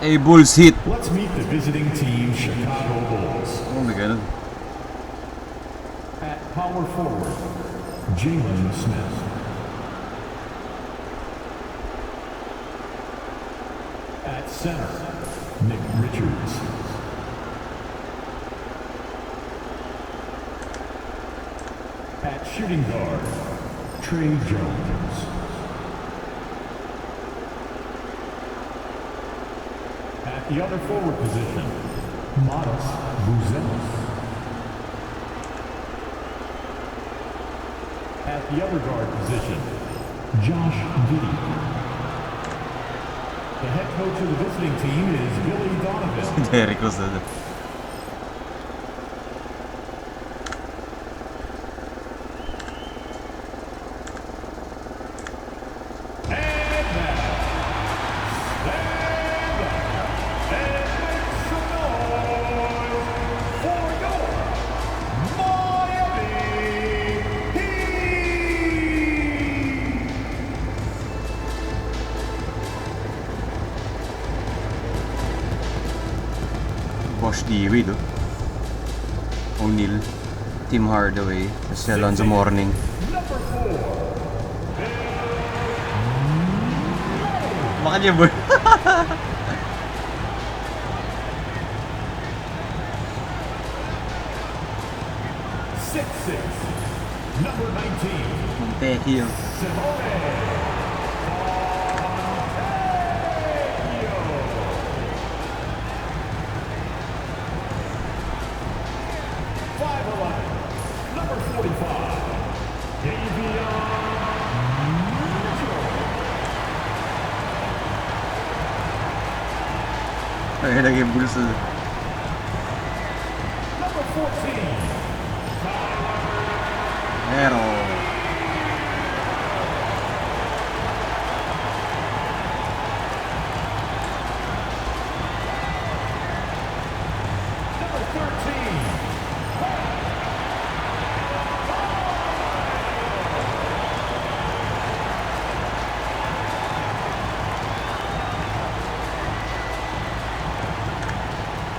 A Bulls hit. Let's meet the visiting team, Chicago Bulls. Oh my god. At power forward, Jalen Smith. At center, Nick Richards. At shooting guard, Trey Jones. At the other forward position, Modest Buzelis. At the other guard position, Josh Giddey. The head coach of the visiting team is Billy Donovan. Derek was there. Bosh Dewey do. O'Neal, Tim Hardaway, tapos Alonzo Mourning. Baka niya boy. 6'6", number 19. Montecchio. Number 45, Davion Mitchell. Ay, naging Bulls. Number 14, Pero number 13,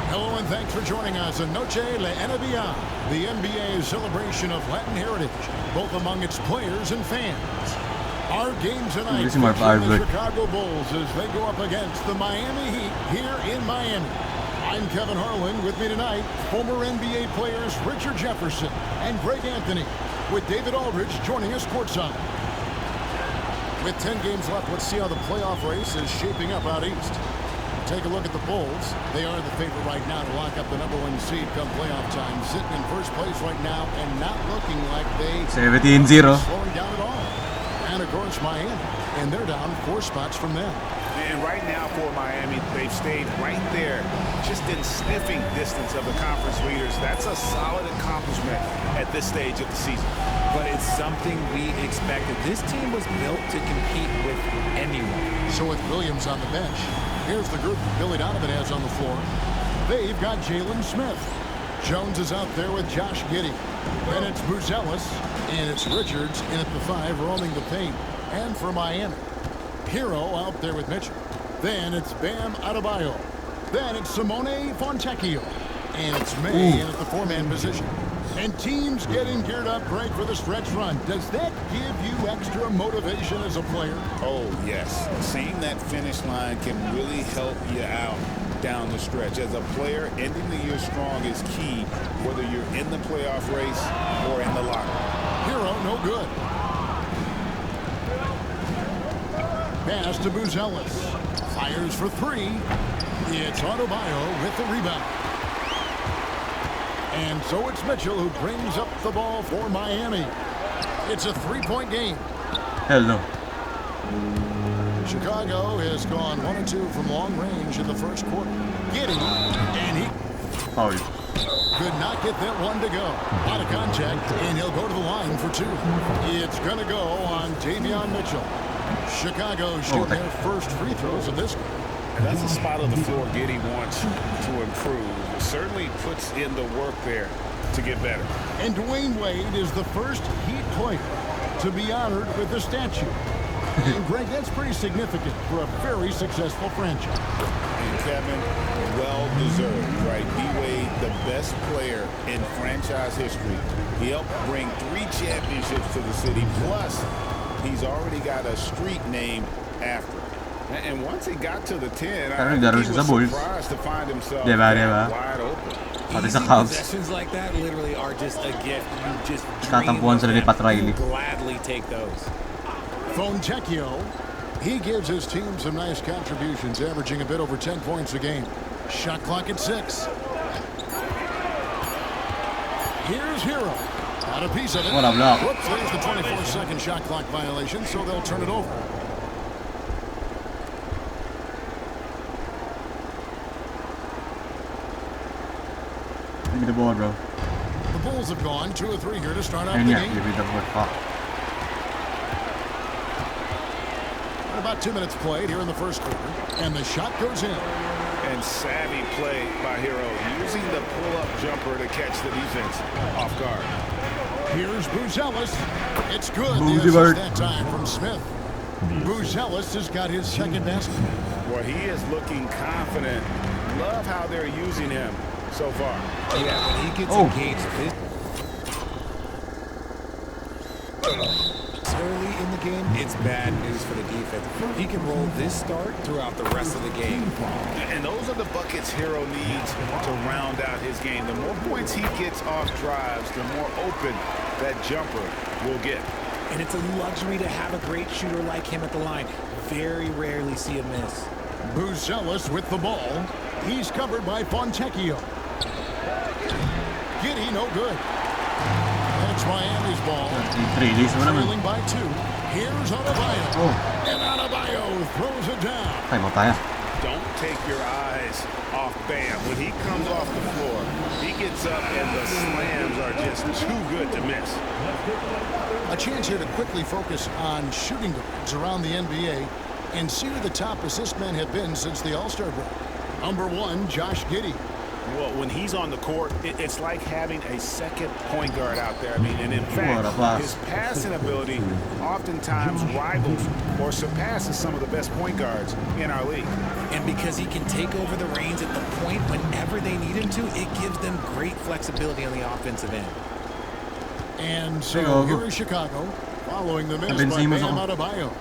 Hello and thanks for joining us in Noche Le NBA, the NBA celebration of Latin heritage, both among its players and fans. Our game tonight This is my featuring the favorite. Chicago Bulls as they go up against the Miami Heat here in Miami. I'm Kevin Harlan. With me tonight, former NBA players Richard Jefferson and Greg Anthony, with David Aldridge joining us courtside. With 10 games left, let's see how the playoff race is shaping up out east. Take a look at the Bulls. They are the favorite right now to lock up the #1 seed come playoff time. Sitting in first place right now and not looking like they 17-0. slowing down at all. And of course Miami, and they're down 4 spots from them. And right now for Miami, they've stayed right there, just in sniffing distance of the conference leaders. That's a solid accomplishment at this stage of the season. But it's something we expected. This team was built to compete with anyone. So with Williams on the bench, here's the group that Billy Donovan has on the floor. They've got Jalen Smith. Jones is out there with Josh Giddey. Then it's Buzelis, and it's Richards in at the 5, roaming the paint. And for Miami, Hero out there with Mitchell. Then it's Bam Adebayo. Then it's Simone Fontecchio. And it's May in at the 4-man position. And teams getting geared up, Greg, for the stretch run. Does that give you extra motivation as a player? Oh, yes. Seeing that finish line can really help you out down the stretch. As a player, ending the year strong is key, whether you're in the playoff race or in the locker. Hero, no good. Pass to Buzelis. Fires for 3. It's Adebayo with the rebound. And so it's Mitchell who brings up the ball for Miami. It's a 3-point game. Hell no. Chicago has gone 1-2 from long range in the first quarter. Giddey, and he Foul. could not get that one to go. Out of contact, and he'll go to the line for 2. It's going to go on Davion Mitchell. Chicago shooting their first free throws of this game. That's a spot on the floor Giddey wants to improve. Certainly puts in the work there to get better. And Dwayne Wade is the first Heat player to be honored with the statue. And Greg, that's pretty significant for a very successful franchise. And Kevin, well deserved, right? D-Wade, the best player in franchise history. He helped bring 3 championships to the city. Plus, he's already got a street named after him. And once he got to the 10, Pero I think naglaro he siya was sa Bulls. surprised to find himself Diba? wide open. Pati Easy sa Cavs. possessions like that literally are just a gift. You just Tatampuhan sila ni Pat Riley. gladly take those. Fontecchio, he gives his team some nice contributions, averaging a bit over 10 points a game. Shot clock at 6. Here's Hero. Got a piece of it. What a block. Whoops, there's the 24-second shot clock violation, so they'll turn it over. Give me the ball, bro. The Bulls have gone 2 or 3 here to start out the Ayun nga, game. give me the ball. Fuck. About 2 minutes played here in the first quarter, and the shot goes in. And savvy play by Hero, using the pull-up jumper to catch the defense off guard. Here's Buzelis. It's good. Boozy The bird. assist that time from Smith. Buzelis has got his second basket. Well, he is looking confident. Love how they're using him so far. Yeah, when he gets Oh. engaged this early in the game, it's bad news for the defense. He can roll this start throughout the rest of the game. And those are the buckets Hero needs to round out his game. The more points he gets off drives, the more open that jumper will get. And it's a luxury to have a great shooter like him at the line. Very rarely see a miss. Buzelis with the ball. He's covered by Fontecchio. Giddy, no good. That's Miami's ball. 3 days mo naman. Trailing by 2. Here's Adebayo. Oh. And Adebayo throws it down. Time out tayo. Don't take your eyes off Bam. When he comes off the floor, he gets up and the slams are just too good to miss. A chance here to quickly focus on shooting guards around the NBA and see who the top assist men have been since the All-Star break. Number 1, Josh Giddey. Well, when he's on the court, it's like having a second point guard out there. I mean, and in What a fact, pass. his passing ability oftentimes rivals or surpasses some of the best point guards in our league. And because he can take over the reins at the point whenever they need him to, it gives them great flexibility on the offensive end. And so Chicago. here is Chicago following the miss by Benzema's Bam on. Adebayo.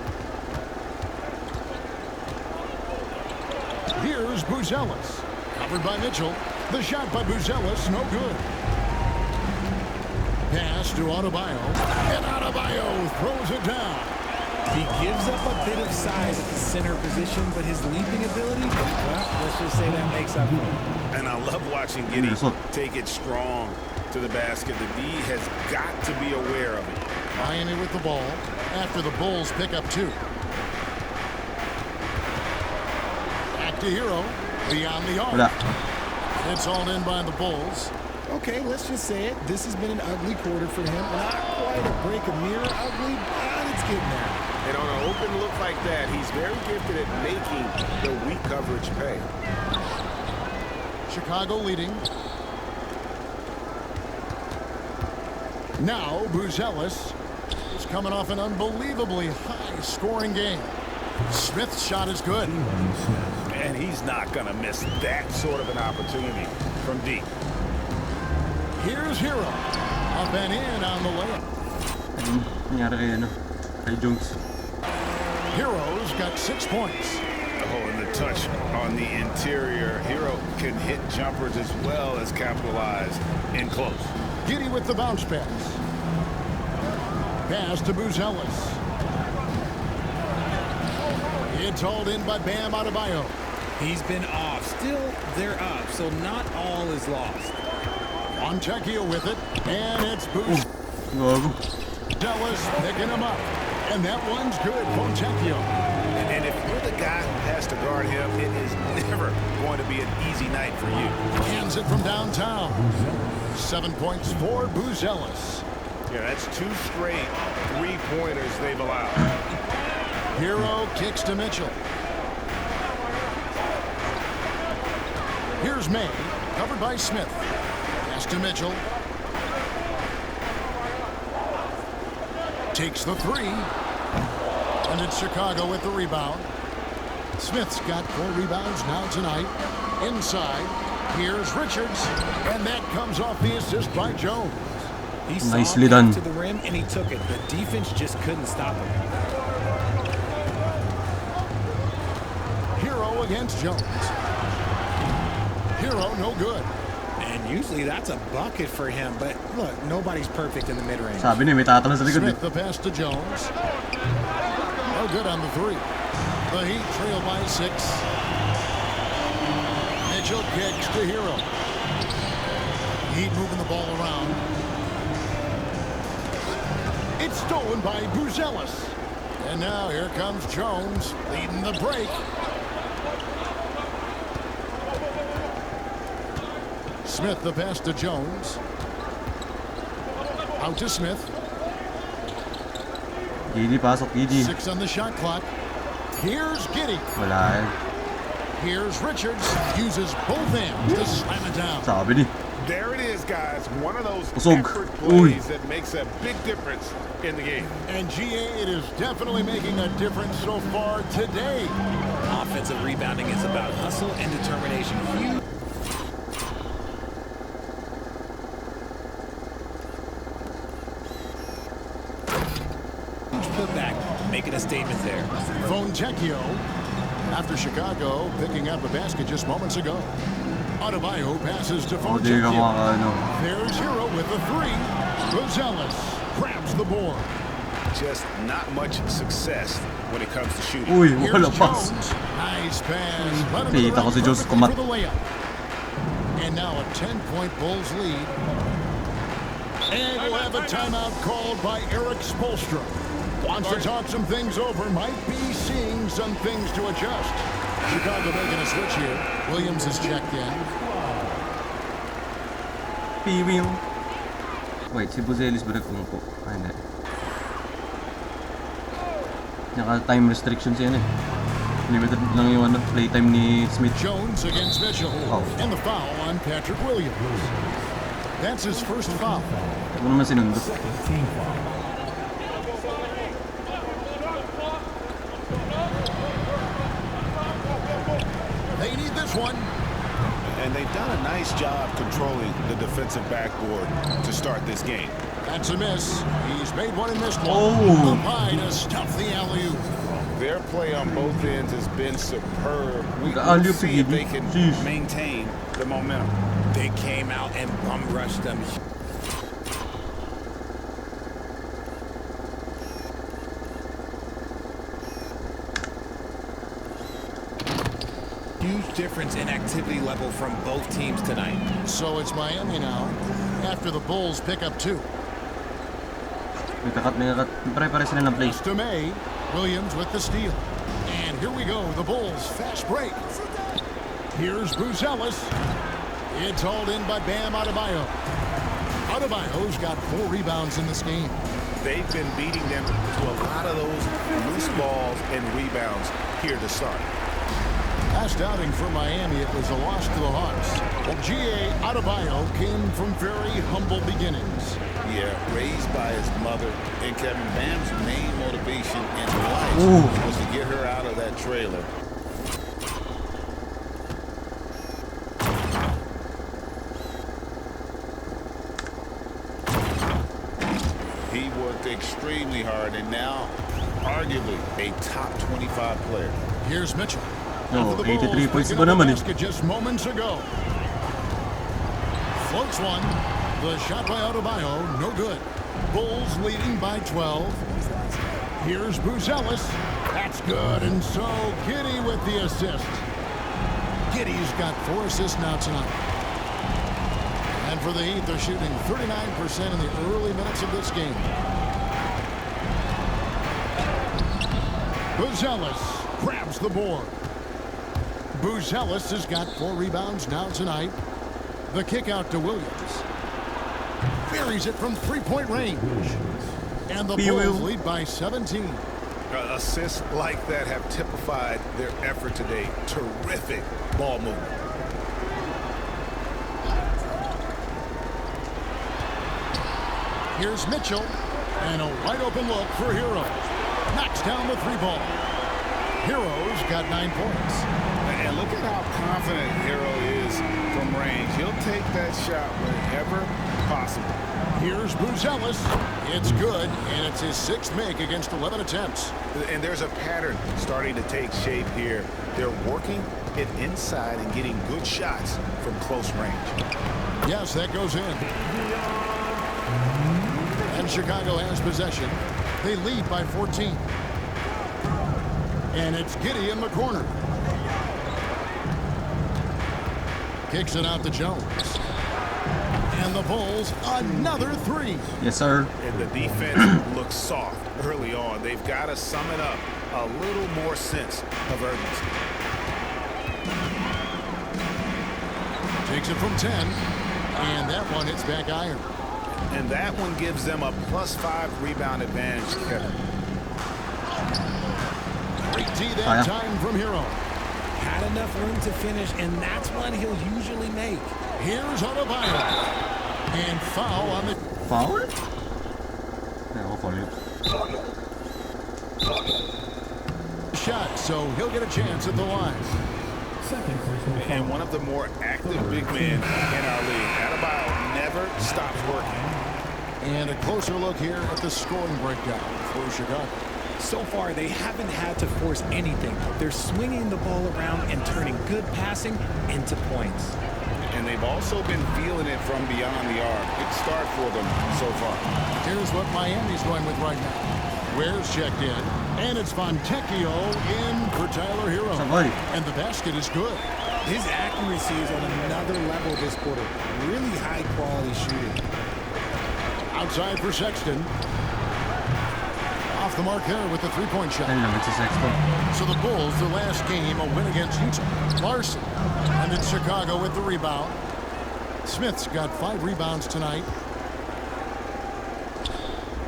Here's Buzelis. Covered by Mitchell. The shot by Buzelis, no good. Pass to Adebayo. And Adebayo throws it down. He gives up a bit of size at the center position, but his leaping ability, well, let's just say that makes up for it. And I love watching Giddey Yes, look. take it strong to the basket. The D has got to be aware of it. Miami with the ball after the Bulls pick up 2. Back to Hero. Beyond the arc. Wala. It's all in by the Bulls. Okay, let's just say it. This has been an ugly quarter for him. Not quite a break a mirror ugly, but it's getting there. And on an open look like that, he's very gifted at making the weak coverage pay. Chicago leading. Now Buzelis is coming off an unbelievably high-scoring game. Smith's shot is good. And he's not going to miss that sort of an opportunity from deep. Here's Hero. Up and in on the layup. Ayun, nangyari kay ano, kay Jones. Hero's got 6 points. Oh, and the touch on the interior. Hero can hit jumpers as well as capitalize in close. Giddey with the bounce pass. Pass to Buzelis. It's hauled in by Bam Adebayo. He's been off. Still, they're up, so not all is lost. Fontecchio with it, and it's Buzelis Gago. picking him up. And that one's good, Fontecchio. And if you're the guy who has to guard him, it is never going to be an easy night for you. Hands it from downtown. 7 points for Buzelis. Yeah, that's 2 straight 3-pointers they've allowed. Hero kicks to Mitchell. Here's May, covered by Smith. Pass to Mitchell. Takes the 3. And it's Chicago with the rebound. Smith's got 4 rebounds now tonight. Inside, here's Richards. And that comes off the assist by Jones. He saw Nicely him done. to the rim and he took it. The defense just couldn't stop him. Hero against Jones. Hero no good. And usually that's a bucket for him, but look, nobody's perfect in the mid-range. Sabi niya, may tatalo sa likod. Smith the pass to Jones. No good on the 3. The Heat trail by 6. Mitchell kicks to Hero. Heat moving the ball around. It's stolen by Buzelis. And now here comes Jones leading the break. Smith the pass to Jones. Out to Smith. Giddy, pasok, Giddy. 6 on the shot clock. Here's Giddey. Wala eh. Here's Richards. Uses both hands to slam it down. Sabi ni. There it is, guys. One of those Usog. effort Uy. plays that makes a big difference in the game. And GA, it is definitely making a difference so far today. Offensive rebounding is about hustle and determination. Huge putback, making a statement there. Fontecchio, after Chicago, picking up a basket just moments ago. Adebayo passes to O, di ka Fontecchio. ano. There's Hero with the 3. Buzelis grabs the board. Just not much success when it comes to shooting. Uy, Here's wala pas. Jones. Nice pass. But Kita ko si Jones kumat. for the layup. And now a 10-point Bulls lead. And we'll have a timeout called by Eric Spoelstra. Wants to talk some things over. Might be seeing some things to adjust. Chicago making a switch here. Williams is checked in. Piwing. Wait, si Buzelis ba nagpungpo? Ay, hindi. Naka-time restrictions yan eh. Limited lang yung playtime ni Smith. Jones against Mitchell. Oh. And the foul on Patrick Williams. That's his first foul. Ano naman sinundot? Team foul. They need this one. And they've done a nice job controlling the defensive backboard to start this game. That's a miss. He's made one and missed one. Oh. Up high to stuff the alley-oop. Their play on both ends has been superb. We'll Alley-oop to see if they Giddy. can Jeez. maintain the momentum. They came out and bum rushed them. Huge difference in activity level from both teams tonight. So it's Miami now, after the Bulls pick up 2. May kakat. Pare-pare sila ng play. To May, Williams with the steal. And here we go, the Bulls fast break. Here's Buzelis. It's hauled in by Bam Adebayo. Adebayo's got 4 rebounds in this game. They've been beating them to a lot of those loose balls and rebounds here to start. Last outing for Miami, it was a loss to the Hawks. Well, G.A. Adebayo came from very humble beginnings. Yeah, raised by his mother. And Kevin, Bam's main motivation in life Ooh. was to get her out of that trailer. He worked extremely hard and now arguably a top 25 player. Here's Mitchell. No, After the 83 Bulls points picking ba up a naman eh. basket just moments ago. Floats one. The shot by Adebayo, no good. Bulls leading by 12. Here's Buzelis. That's good. And so Giddey with the assist. Giddey's got 4 assists now tonight. And for the Heat, they're shooting 39% in the early minutes of this game. Buzelis grabs the board. Buzelis has got 4 rebounds now tonight. The kick out to Williams. Buries it from 3-point range. And the Bulls lead by 17. Assists like that have typified their effort today. Terrific ball movement. Here's Mitchell. And a wide open look for Hero. Knocks down the 3-ball. Hero's got 9 points. And look at how confident Hero is from range. He'll take that shot whenever possible. Here's Buzelis. It's good, and it's his 6th make against 11 attempts. And there's a pattern starting to take shape here. They're working it inside and getting good shots from close range. Yes, that goes in. And Chicago has possession. They lead by 14. And it's Giddey in the corner. Kicks it out to Jones. And the Bulls, another 3. Yes, sir. And the defense looks soft early on. They've got to sum it up a little more sense of urgency. Takes it from 10. And that one hits back iron. And that one gives them a +5 rebound advantage, Kevin. Great D that time from Hero. Had enough room to finish, and that's one he'll usually make. Here's Adebayo. And foul on the... Foul? Yeah, ako ulit. shot, so he'll get a chance at the line. And one of the more active big men in our league. Adebayo never stops working. And a closer look here at the scoring breakdown for Chicago. So far, they haven't had to force anything. They're swinging the ball around and turning good passing into points. And they've also been feeling it from beyond the arc. Good start for them so far. Here's what Miami's going with right now. Ware's checked in, and it's Fontecchio in for Tyler Hero. Sabay. And the basket is good. His accuracy is on another level this quarter. Really high-quality shooting. Outside for Sexton. Off the mark there with the three-point shot. Ayun naman si Sexton. So the Bulls, their last game, a win against Utah. Larson. And then Chicago with the rebound. Smith's got 5 rebounds tonight.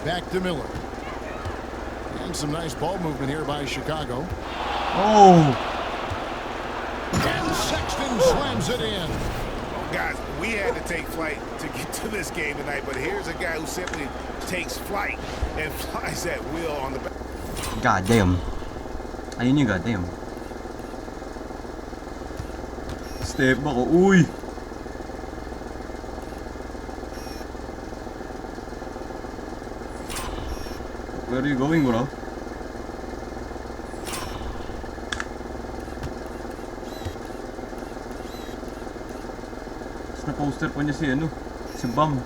Back to Miller. And some nice ball movement here by Chicago. Oh! And Sexton slams it in. Guys, we had to take flight to get to this game tonight, but here's a guy who simply takes flight and flies at will on the back. God damn. Ayun yung god damn. Step ako. Uy! Where are you going, bro? Tapos na poster pa niya si Bam.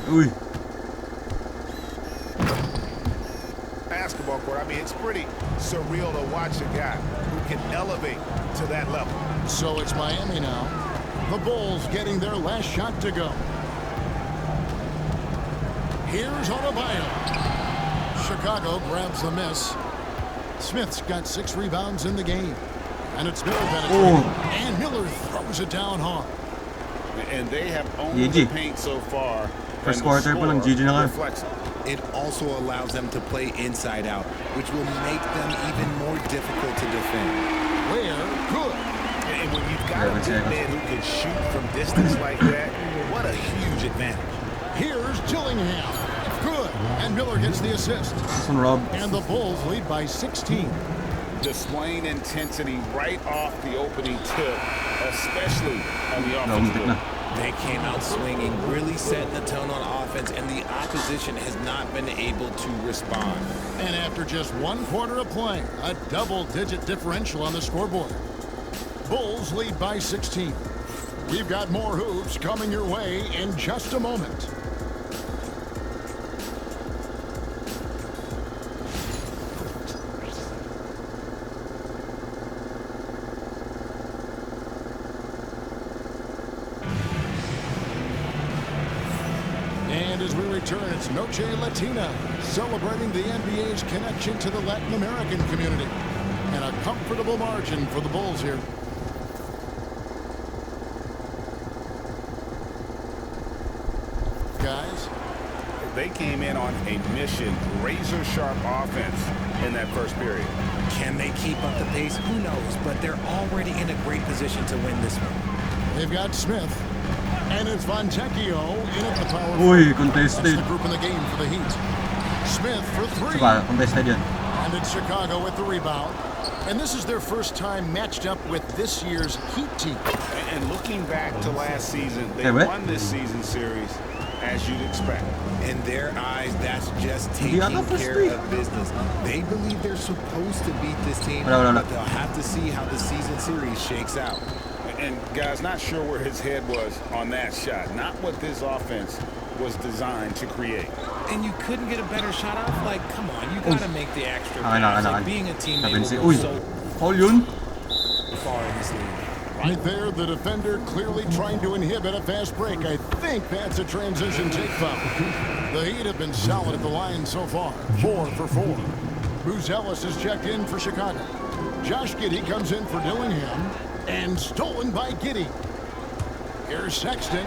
Uy! Basketball court, I mean, it's pretty surreal to watch a guy who can elevate to that level. So it's Miami now. The Bulls getting their last shot to go. Here's Adebayo. Chicago grabs the miss. Smith's got 6 rebounds in the game. And it's Miller penetrating. And Miller throws it down hard. And they have owned the paint so far. First quarter pa lang, GG na kayo. It also allows them to play inside out, which will make them even more difficult to defend. Where good. And when you've got a big man who can shoot from distance like that, what a huge advantage. Here's Dillingham. Good. And Miller gets the assist. This one, Rob. And the Bulls lead by 16. Displaying intensity right off the opening tip, especially on the offensive end. They came out swinging, really setting the tone on offense, and the opposition has not been able to respond. And after just 1 quarter of play, a double-digit differential on the scoreboard. Bulls lead by 16. We've got more hoops coming your way in just a moment. And as we return, it's Noche Latina, celebrating the NBA's connection to the Latin American community. And a comfortable margin for the Bulls here. Guys, they came in on a mission, razor-sharp offense in that first period. Can they keep up the pace? Who knows, but they're already in a great position to win this one. they've got Smith. And it's Fontecchio in at the power Uy, forward. That's contested. the group in the game for the Heat. Smith for three. Saka, contested yun. And it's Chicago with the rebound. And this is their first time matched up with this year's Heat team. And looking back to last season, they Hey, what? won this season series as you'd expect. In their eyes, that's just Hindi taking ata first care three. of business. They believe they're supposed to beat this team, Wala. but they'll have to see how the season series shakes out. And guys, not sure where his head was on that shot. Not what this offense was designed to create. And you couldn't get a better shot off? Like, come on, you gotta make the extra pass. Like, being a teammate Sabi si, will uy, go so foul yun. far in this league. Right there, the defender clearly trying to inhibit a fast break. I think that's a transition take foul. The Heat have been solid at the line so far. 4 for 4. Buzelis is checked in for Chicago. Josh Giddey comes in for Dillingham. And stolen by Giddey. Here's Sexton.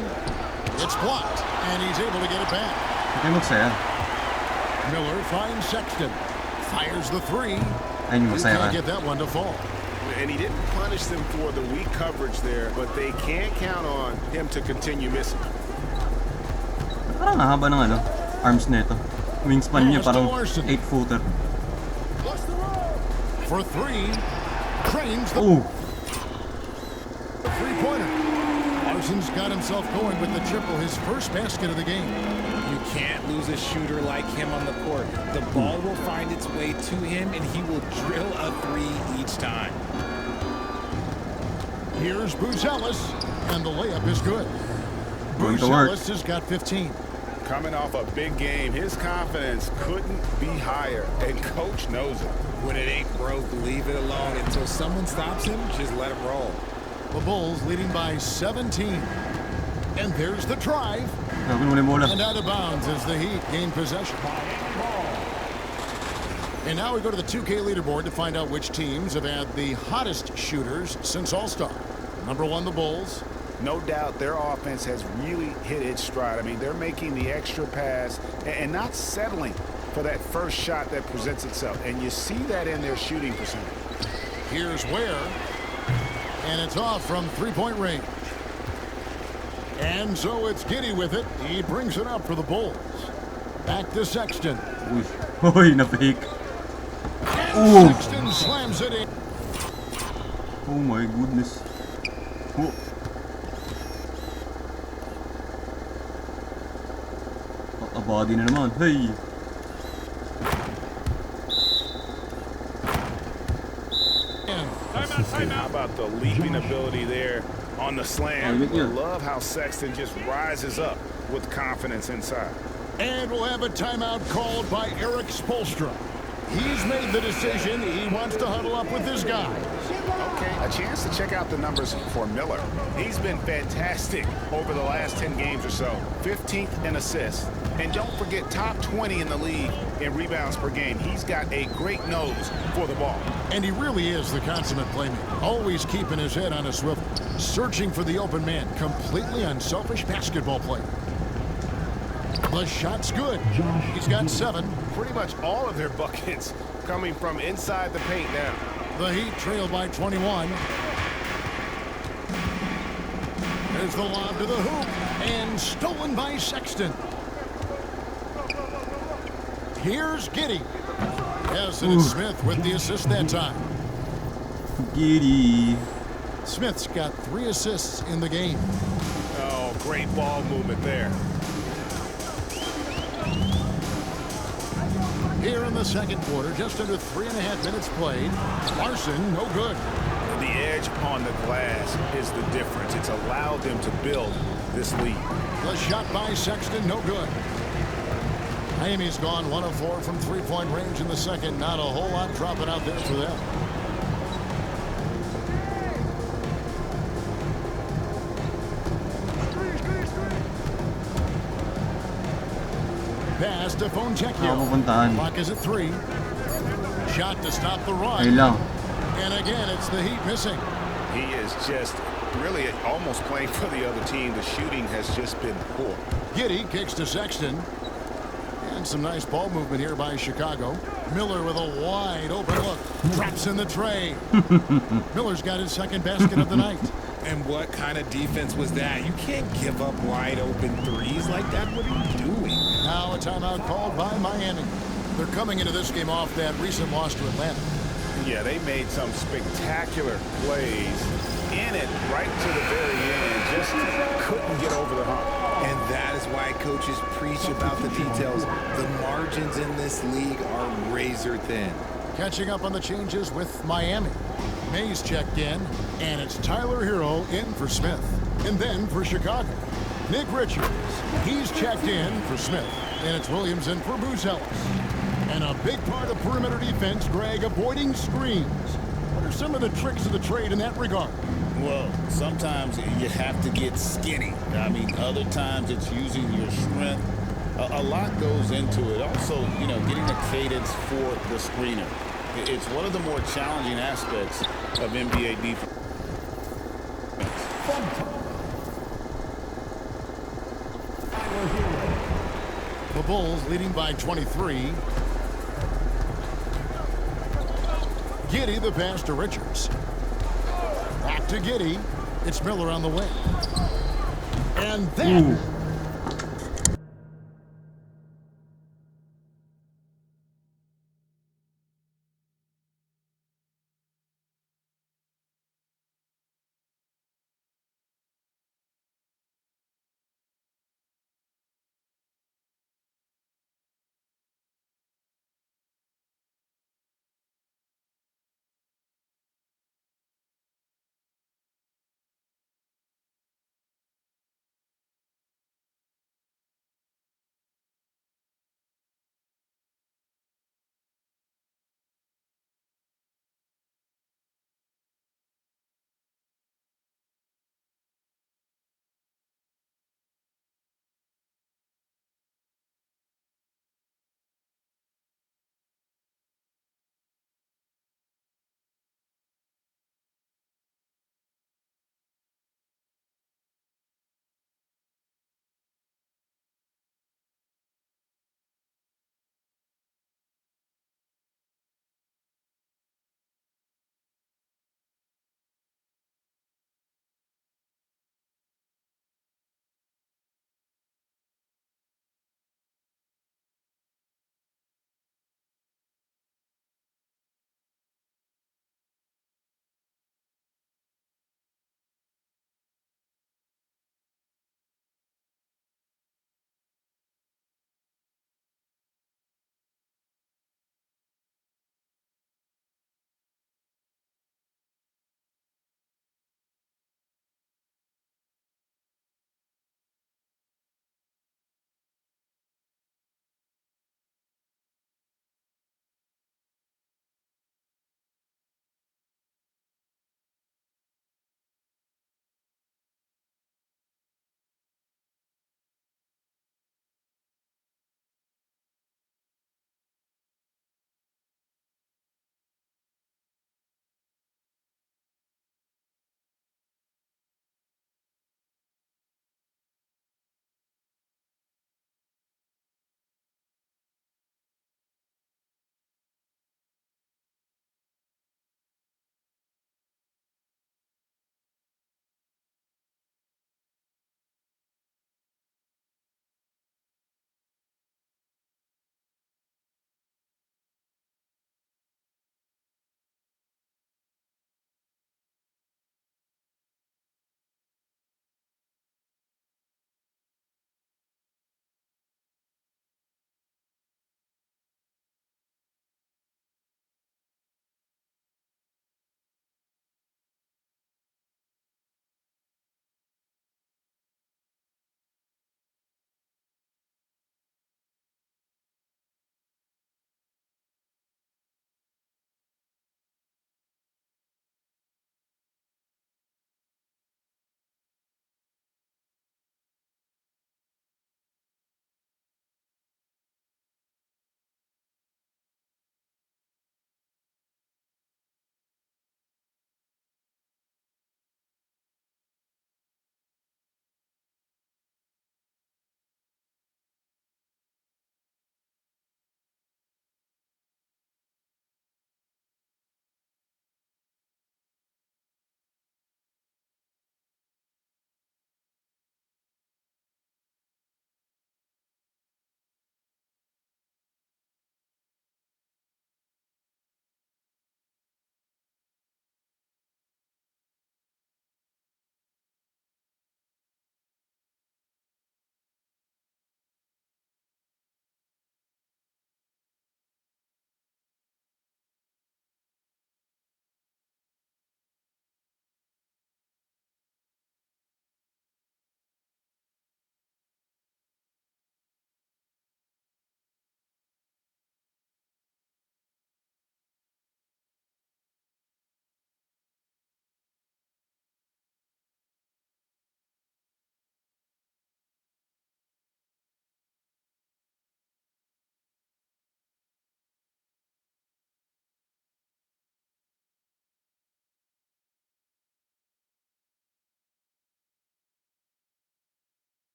It's blocked. And he's able to get it back. Okay, magsaya. Miller finds Sexton. Fires the three. Ayun yung You masaya can't ka. get that one to fall. And he didn't punish them for the weak coverage there, but they can't count on him to continue missing. Parang haba ng arms nito. Wingspan niya parang 8-footer. For three. Cranes the Oh, three-pointer. Larson's got himself going with the triple, his first basket of the game. You can't lose a shooter like him on the court. The ball will find its way to him, and he will drill a three each time. Here's Buzelis, and the layup is good. Going to work. Buzelis has got 15. Coming off a big game, his confidence couldn't be higher, and coach knows it. When it ain't broke, leave it alone. Until someone stops him, just let him roll. The Bulls leading by 17. And there's the drive. gagawin mo na yung bola. And out of bounds as the Heat gain possession. And now we go to the 2K leaderboard to find out which teams have had the hottest shooters since All-Star. Number 1, the Bulls. No doubt their offense has really hit its stride. I mean, they're making the extra pass and not settling for that first shot that presents itself. And you see that in their shooting percentage. Here's Ware. And it's off from three-point range. And so it's Giddey with it. He brings it up for the Bulls. Back to Sexton. Uy, uy, na-fake. And Sexton slams it in. Oh my goodness. Oh. A body na naman. Hey! And how about the leaping ability there on the slam? I love how Sexton just rises up with confidence inside. And we'll have a timeout called by Eric Spoelstra. He's made the decision. He wants to huddle up with his guys. Okay, a chance to check out the numbers for Miller. He's been fantastic over the last 10 games or so. 15th in assists. And don't forget, top 20 in the league in rebounds per game. He's got a great nose for the ball. And he really is the consummate playmaker. Always keeping his head on a swivel. Searching for the open man. Completely unselfish basketball player. The shot's good. He's got 7. Pretty much all of their buckets coming from inside the paint now. The Heat trail by 21. There's the lob to the hoop. And stolen by Sexton. Here's Giddey. Yes, and it's Smith with the assist that time. Giddey. Smith's got 3 assists in the game. Oh, great ball movement there. Here in the second quarter, just under 3.5 minutes played. Larson, no good. The edge on the glass is the difference. It's allowed them to build this lead. The shot by Sexton, no good. Miami's gone 1 of 4 from three-point range in the second. Not a whole lot dropping out there for them. Pass to Fontecchio. Pupuntahan. Clock is at 3. Shot to stop the run. Ayun lang. And again, it's the Heat missing. He is just really almost playing for the other team. The shooting has just been poor. Giddey kicks to Sexton. And some nice ball movement here by Chicago. Miller with a wide open look. Drops in the tray. Miller's got his second basket of the night. And what kind of defense was that? You can't give up wide open threes like that. What are you doing? Now a timeout called by Miami. They're coming into this game off that recent loss to Atlanta. Yeah, they made some spectacular plays in it right to the very end. Just couldn't get over the hump. And that is why coaches preach about the details. The margins in this league are razor thin. Catching up on the changes with Miami. Mays checked in, and it's Tyler Hero in for Smith. And then for Chicago, Nick Richards. He's checked in for Smith, and it's Williams in for Buzelis. And a big part of perimeter defense, Greg, avoiding screens. What are some of the tricks of the trade in that regard? Well, sometimes you have to get skinny. I mean, other times it's using your strength. A lot goes into it. Also, you know, getting the cadence for the screener. It's one of the more challenging aspects of NBA defense. The Bulls leading by 23. Giddey the pass to Richards. Back to Giddey. It's Miller on the wing. And then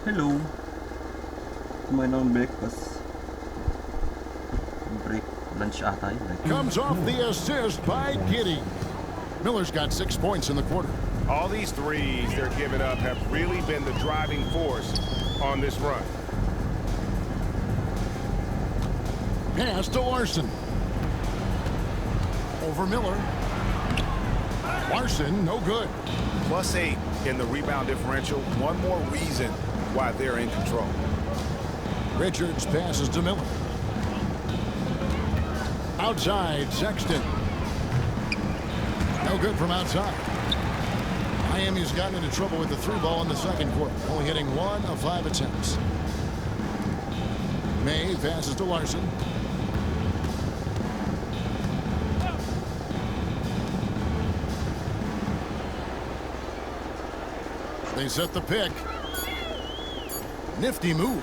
Hello. Kumain ng breakfast. Break. Lunch ata yun. Break. Comes off the assist by Giddey. Miller's got 6 points in the quarter. All these threes they're giving up have really been the driving force on this run. Pass to Larson. Over Miller. Larson, no good. +8 in the rebound differential. One more reason why they're in control. Richards passes to Miller. Outside, Sexton. No good from outside. Miami's gotten into trouble with the 3 ball in the second quarter, only hitting 1 of 5 attempts. May passes to Larson. They set the pick. Nifty move.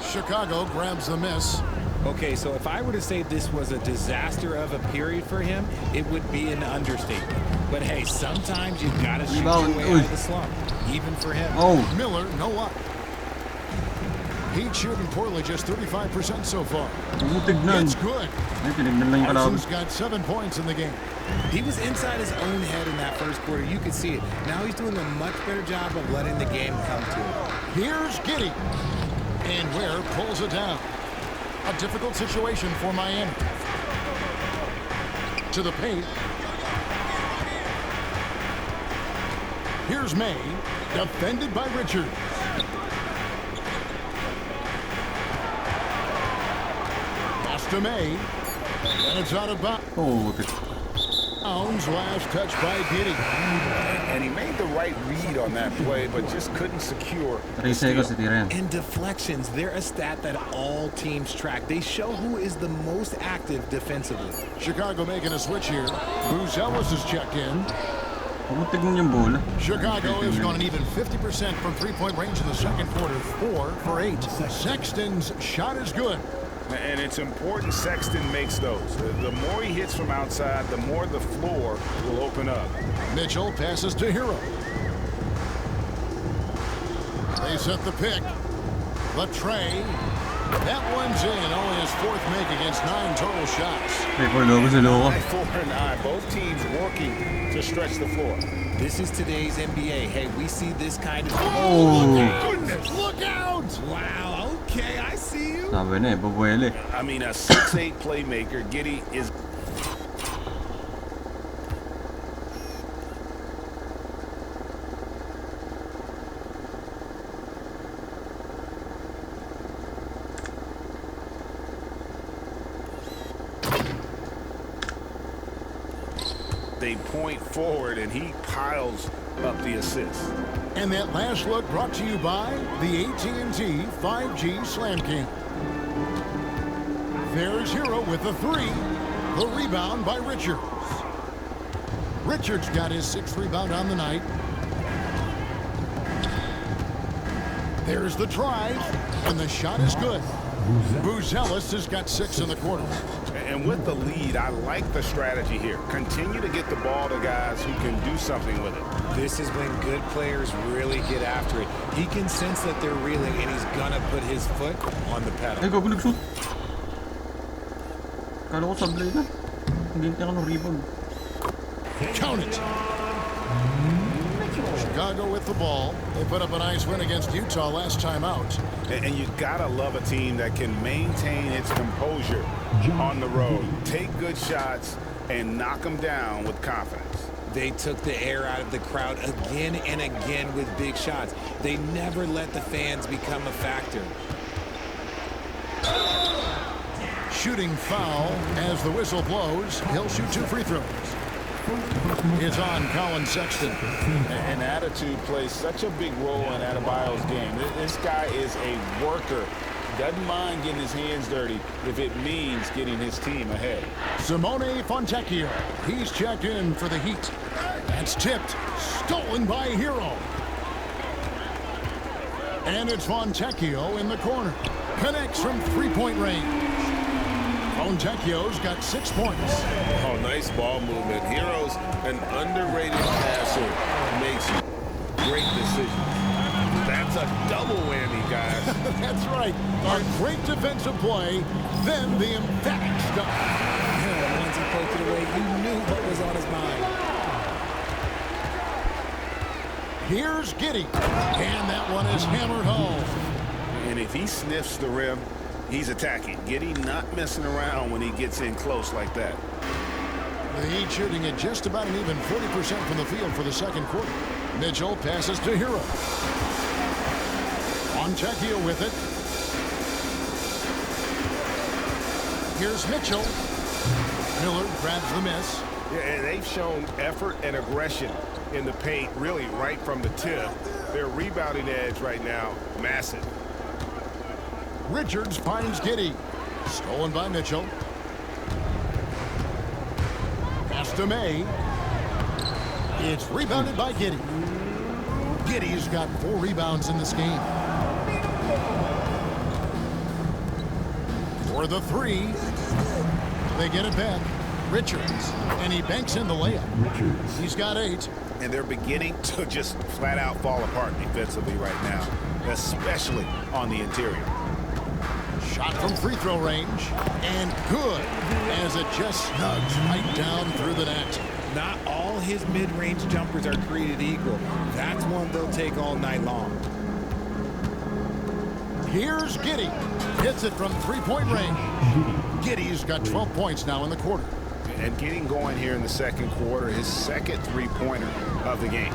Chicago grabs the miss. Okay, so if I were to say this was a disaster of a period for him, it would be an understatement. But hey, sometimes you've got to shoot your way out of the slump, even for him. Oh! Miller, no luck. He's shooting poorly, just 35% so far. Butig nun. It's good. Ay, tinignan lang yung kalaban. Larson's got 7 points in the game. He was inside his own head in that first quarter. You could see it. Now he's doing a much better job of letting the game come to him. Here's Giddey. And Ware pulls it down. A difficult situation for Miami. To the paint. Here's May, defended by Richards. Pass to May. And it's out of bounds. Oh, butig. Last touch by Giddey. And he made the right read on that play, but just couldn't secure 3 seconds si tira yan. And deflections, they're a stat that all teams track. They show who is the most active defensively. Chicago making a switch here. Buzelis is checked in. Butig nun yung bola. Chicago has gone an even 50% from 3-point range in the second quarter. 4 for 8. Sexton's shot is good. And it's important Sexton makes those. The more he hits from outside, the more the floor will open up. Mitchell passes to Hero. They set the pick. Latrey. That one's in. Only his 4th make against 9 total shots. Record logo sa loko. 4-9. Both teams working to stretch the floor. This is today's NBA. Hey, we see this kind of... Oh! Goodness. Look out! Wow, okay, I see you. Sabi na eh, babuele. I mean, a 6'8 playmaker. Giddey is... They point forward, and he piles up the assist. And that last look brought to you by the AT&T 5G Slam King. There's Hero with the 3. The rebound by Richards. Richards got his 6th rebound on the night. There's the drive, and the shot is good. Buzelis has got 6 in the quarter. And with the lead, I like the strategy here. Continue to get the ball to guys who can do something with it. This is when good players really get after it. He can sense that they're reeling, and he's gonna put his foot on the pedal. Ay, gago nag-shoot. Kala ko sablay na. Hindi ka ng rebound. Count it. Chicago with the ball. They put up a nice win against Utah last time out. And you gotta love a team that can maintain its composure on the road. Take good shots and knock them down with confidence. They took the air out of the crowd again and again with big shots. They never let the fans become a factor. Shooting foul as the whistle blows. He'll shoot 2 free throws. It's on Colin Sexton. And attitude plays such a big role in Adebayo's game. This guy is a worker. Doesn't mind getting his hands dirty if it means getting his team ahead. Simone Fontecchio. He's checked in for the Heat. That's tipped. Stolen by Hero. And it's Fontecchio in the corner. Connects from 3-point range. Fontecchio's got 6 points. Oh, nice ball movement. Hero's an underrated passer. Makes great decisions. That's That's a double whammy, guys. That's right. A great defensive play, then the emphatic stop. Yeah, once he poked it away, you knew what was on his mind. Here's Giddey, and that one is hammered home. And if he sniffs the rim, he's attacking. Giddey not messing around when he gets in close like that. The Heat shooting at just about an even 40% from the field for the second quarter. Mitchell passes to Hero. Fontecchio with it. Here's Mitchell. Miller grabs the miss. Yeah, and they've shown effort and aggression in the paint, really right from the tip. Their rebounding edge right now, massive. Richards finds Giddey. Stolen by Mitchell. Pass to May. It's rebounded by Giddey. Giddey's got 4 rebounds in this game. For the 3. They get it back. Richards. And he banks in the layup. Richards. He's got 8. And they're beginning to just flat out fall apart defensively right now, especially on the interior. Shot from free throw range. And good, as it just snugs right down through the net. Not all his mid-range jumpers are created equal. That's one they'll take all night long. Here's Giddey. Hits it from three-point range. Giddey's got 12 points now in the quarter. And getting going here in the second quarter, his second three-pointer of the game.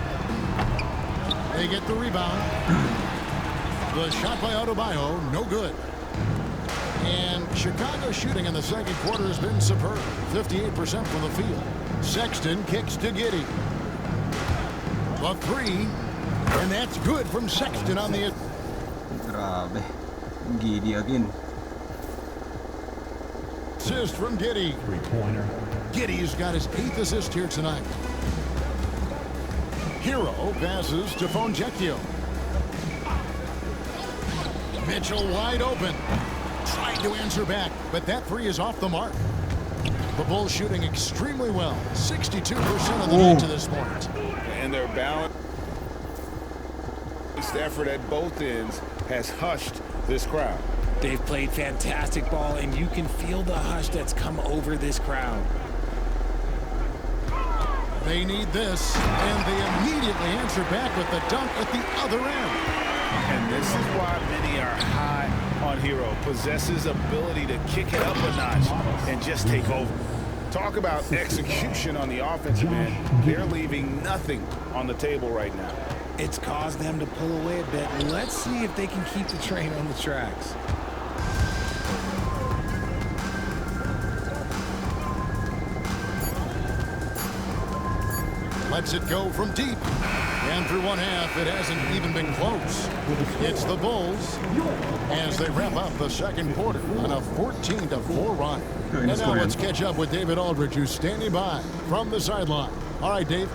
They get the rebound. The shot by Adebayo, no good. And Chicago shooting in the second quarter has been superb. 58% from the field. Sexton kicks to Giddey. The 3. And that's good from Sexton on the... Grabe. Giddey again. Assist from Giddey. Three-pointer. Giddey's got his 8th assist here tonight. Hero passes to Fontecchio. Mitchell wide open. Trying to answer back, but that 3 is off the mark. The Bulls shooting extremely well. 62% of the night to this point. And their balanced effort at both ends has hushed this crowd. They've played fantastic ball, and you can feel the hush that's come over this crowd. They need this, and they immediately answer back with the dunk at the other end. And this is why many are high on Hero. Possesses ability to kick it up a notch and just take over. Talk about execution on the offensive end. They're leaving nothing on the table right now. It's caused them to pull away a bit. Let's see if they can keep the train on the tracks. Lets it go from deep. And through one half, it hasn't even been close. It's the Bulls as they wrap up the second quarter on a 14-4 run. And now let's catch up with David Aldridge, who's standing by from the sideline. All right, Dave.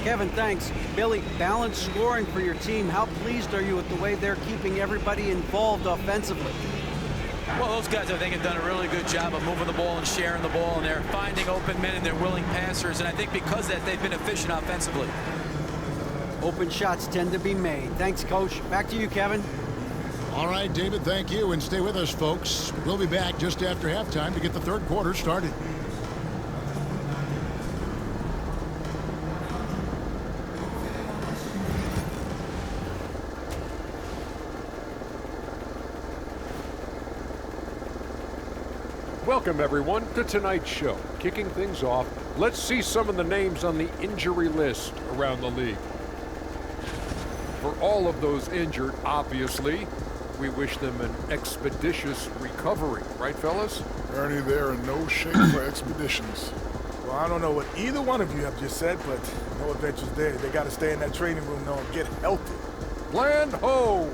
Kevin, thanks. Billy, balanced scoring for your team. How pleased are you with the way they're keeping everybody involved offensively? Well, those guys, I think, have done a really good job of moving the ball and sharing the ball, and they're finding open men and they're willing passers, and I think because of that, they've been efficient offensively. Open shots tend to be made. Thanks, Coach. Back to you, Kevin. All right, David, thank you, and stay with us, folks. We'll be back just after halftime to get the third quarter started. Welcome, everyone, to tonight's show. Kicking things off, let's see some of the names on the injury list around the league. For all of those injured, obviously, we wish them an expeditious recovery. Right, fellas? Ernie, there are no shape for expeditions. Well, I don't know what either one of you have just said, but no adventures there. They got to stay in that training room now and get healthy. Plan ho!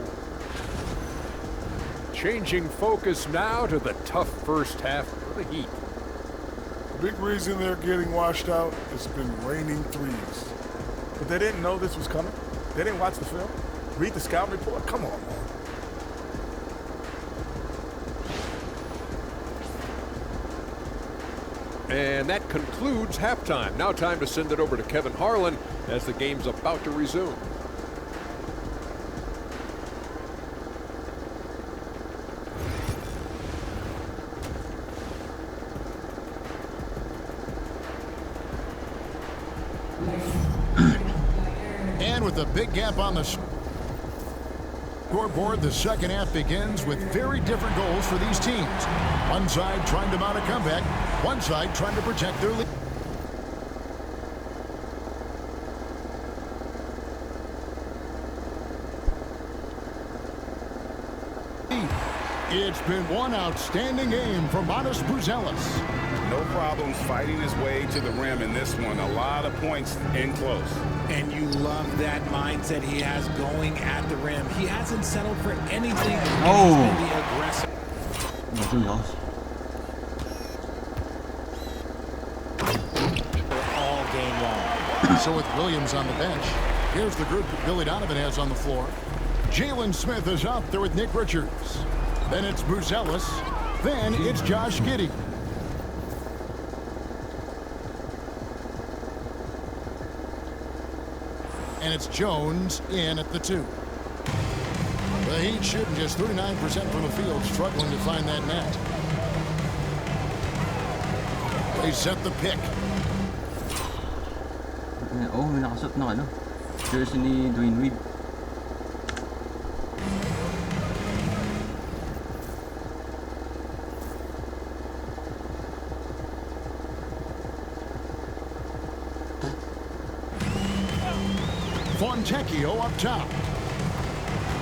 Changing focus now to the tough first half for the Heat. The big reason they're getting washed out has been raining threes. But they didn't know this was coming? They didn't watch the film? Read the scout report? Come on, man. And that concludes halftime. Now time to send it over to Kevin Harlan as the game's about to resume. And with a big gap on the scoreboard, the second half begins with very different goals for these teams. One side trying to mount a comeback, one side trying to protect their lead. It's been one outstanding game for Matas Buzelis. No problems fighting his way to the rim in this one. A lot of points in close. And you love that mindset he has going at the rim. He hasn't settled for anything. Oh. He's been the aggressive. All game long. So with Williams on the bench, here's the group that Billy Donovan has on the floor. Jalen Smith is out there with Nick Richards. Then it's Buzelis. Then it's Josh Giddey. And it's Jones in at the 2. The Heat shooting just 39% from the field, struggling to find that net. They set the pick. Oh, may nakasuot ng ano. Jersey ni Dwayne Wade. Fontecchio up top.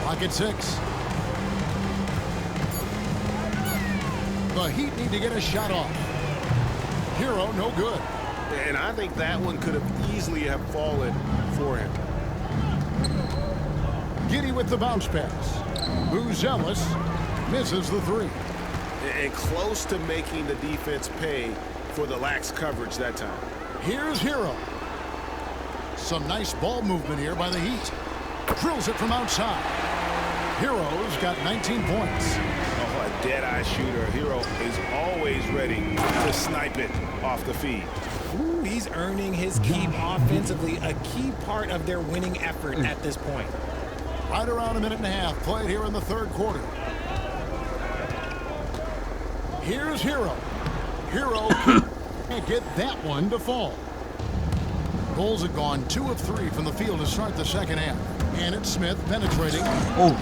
Lock at 6. The Heat need to get a shot off. Hero, no good. And I think that one could have easily have fallen for him. Giddey with the bounce pass. Buzelis misses the 3. And close to making the defense pay for the lax coverage that time. Here's Hero. Some nice ball movement here by the Heat. Drills it from outside. Hero's got 19 points. Oh, a dead-eye shooter. Hero is always ready to snipe it off the feed. Ooh, he's earning his keep offensively, a key part of their winning effort at this point. Right around a minute and a half played here in the third quarter. Here's Hero. Hero can't get that one to fall. Bulls have gone 2 of 3 from the field to start the second half. And it's Smith penetrating. Oh.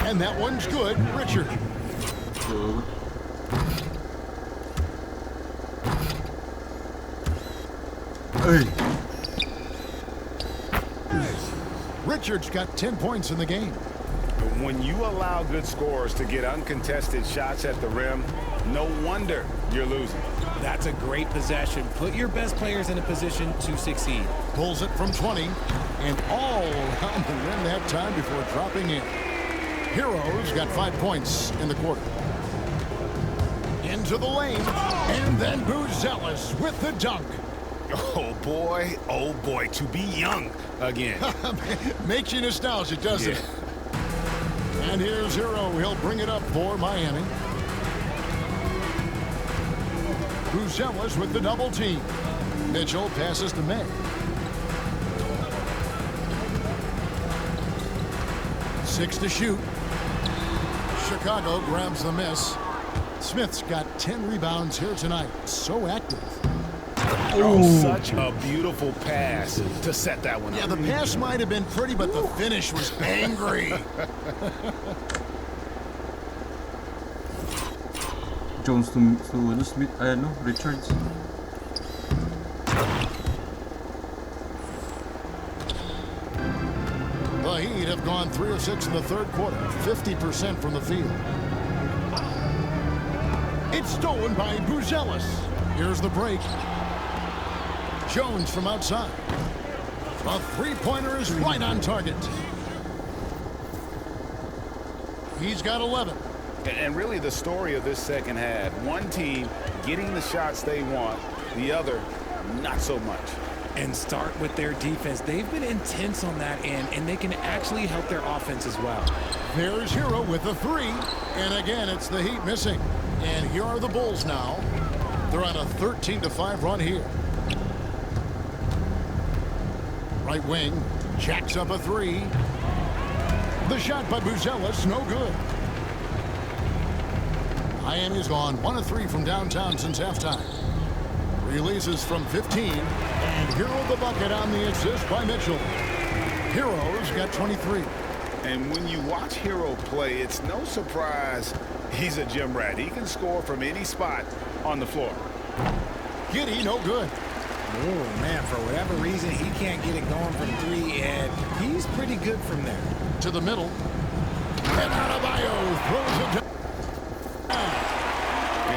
And that one's good. Richard. Hey. Richard's got 10 points in the game. When you allow good scorers to get uncontested shots at the rim, no wonder you're losing. That's a great possession. Put your best players in a position to succeed. Pulls it from 20 and all around the rim that time before dropping in. Hero's got 5 points in the quarter. Into the lane, and then Buzelis with the dunk. Oh boy, to be young again. Makes you nostalgic, doesn't it? And here's Hero. He'll bring it up for Miami. Buzelis with the double team. Mitchell passes to May. 6 to shoot. Chicago grabs the miss. Smith's got 10 rebounds here tonight. So active. Oh, such a beautiful pass to set that one up. Yeah, the pass might have been pretty, but the finish was angry. Jones to Smith, Richards. The Heat have gone 3 of 6 in the third quarter, 50% from the field. It's stolen by Buzelis. Here's the break. Jones from outside. A three-pointer is right on target. He's got 11. And really the story of this second half, one team getting the shots they want, the other not so much. And start with their defense. They've been intense on that end, and they can actually help their offense as well. There's Hero with the 3. And again, it's the Heat missing. And here are the Bulls now. They're on a 13-5 run here. Right wing, jacks up a 3. The shot by Buzelis, no good. Miami's gone 1 of 3 from downtown since halftime. Releases from 15, And Hero the bucket on the assist by Mitchell. Hero's got 23. And when you watch Hero play, it's no surprise he's a gym rat. He can score from any spot on the floor. Giddey, no good. Oh, man, for whatever reason, he can't get it going from three, and he's pretty good from there. To the middle. And Adebayo throws it down.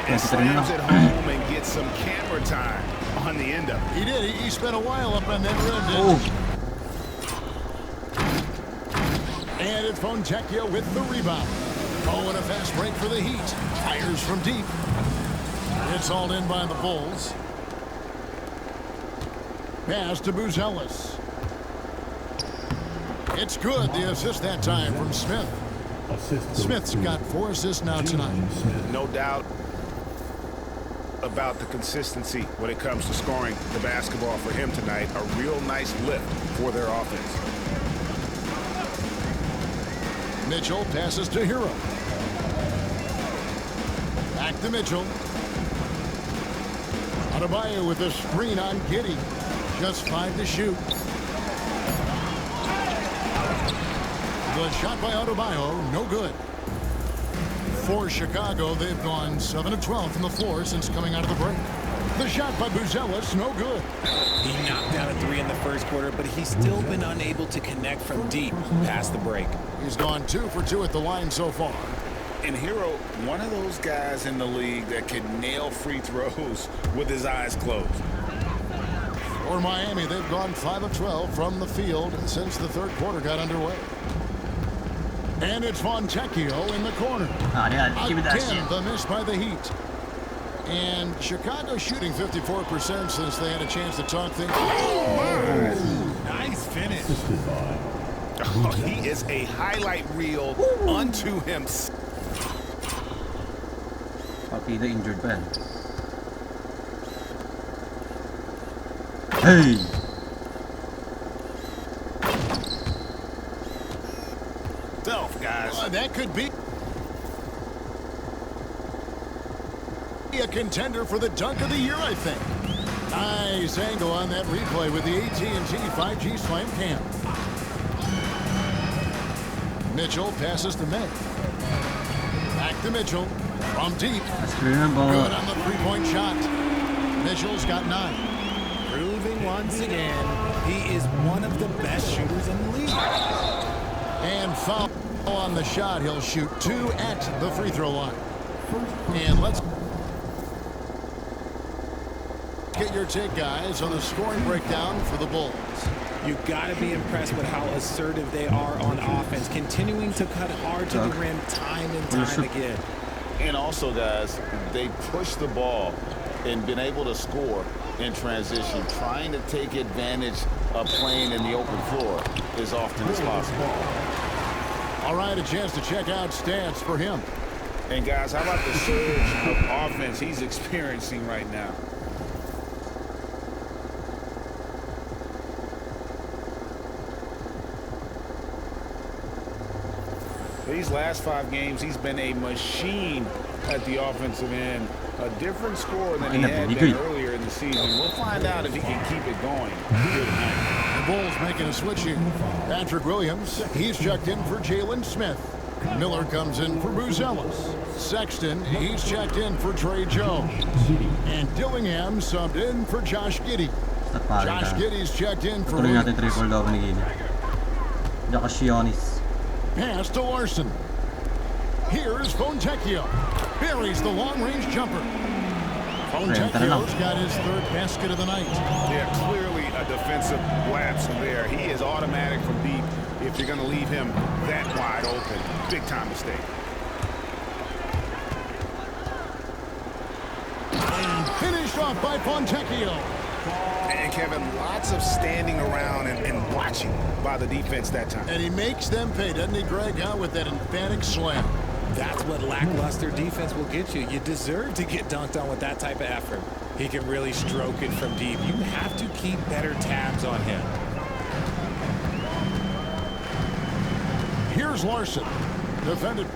And slams it home and gets some camera time on the end of it. He did. He spent a while up on that rim, didn't he? And it's Fontecchio with the rebound. Oh, and a fast break for the Heat. Fires from deep. It's hauled in by the Bulls. Pass to Buzelis. It's good. The assist that time from Smith. Smith's got 4 assists now tonight. No doubt about the consistency when it comes to scoring the basketball for him tonight. A real nice lift for their offense. Mitchell passes to Hero. Back to Mitchell. Adebayo with a screen on Giddey. Just 5 to shoot. The shot by Adebayo, no good. For Chicago, they've gone 7 of 12 from the floor since coming out of the break. The shot by Buzelis, no good. He knocked down a 3 in the first quarter, but he's still been unable to connect from deep past the break. He's gone 2 for 2 at the line so far. And Hero, one of those guys in the league that can nail free throws with his eyes closed. For Miami, they've gone 5 of 12 from the field since the third quarter got underway. And it's Fontecchio in the corner. Again, the miss by the Heat. And Chicago shooting 54% since they had a chance to talk things. Nice finish. Oh, he is a highlight reel unto himself. Pakita injured pa. Hey! Guys. That could be a contender for the dunk of the year, I think. Nice angle on that replay with the AT&T 5G Slam Cam. Mitchell passes to May. Back to Mitchell from deep. Good on the three-point shot. Mitchell's got 9. Proving once again he is one of the best shooters in the league. And foul on the shot. He'll shoot 2 at the free throw line. And let's get your take, guys, on the scoring breakdown for the Bulls. You've got to be impressed with how assertive they are on offense, continuing to cut hard to the rim time and time again. And also, guys, they push the ball and been able to score in transition, trying to take advantage of playing in the open floor as often as possible. All right, a chance to check out stats for him. And guys, how about the surge of offense he's experiencing right now? These last 5 games, he's been a machine at the offensive end. A different score than he had been earlier in the season. We'll find out if he can keep it going here tonight. The Bulls making a switch here. Patrick Williams, he's checked in for Jalen Smith. Miller comes in for Buzelis. Sexton, he's checked in for Trey Jones. And Dillingham subbed in for Josh Giddey. Josh Giddey's checked in for Williams. Pass to Larson. Here's Fontecchio. Buries the long-range jumper. Fontecchio's got his 3rd basket of the night. Yeah, clearly a defensive lapse there. He is automatic from deep if you're going to leave him that wide open. Big time mistake. And finished off by Fontecchio. And Kevin, lots of standing around and watching by the defense that time. And he makes them pay, doesn't he, Greg, out with that emphatic slam. That's what lackluster defense will get you. You deserve to get dunked on with that type of effort. He can really stroke it from deep. You have to keep better tabs on him. Here's Larson. Defended.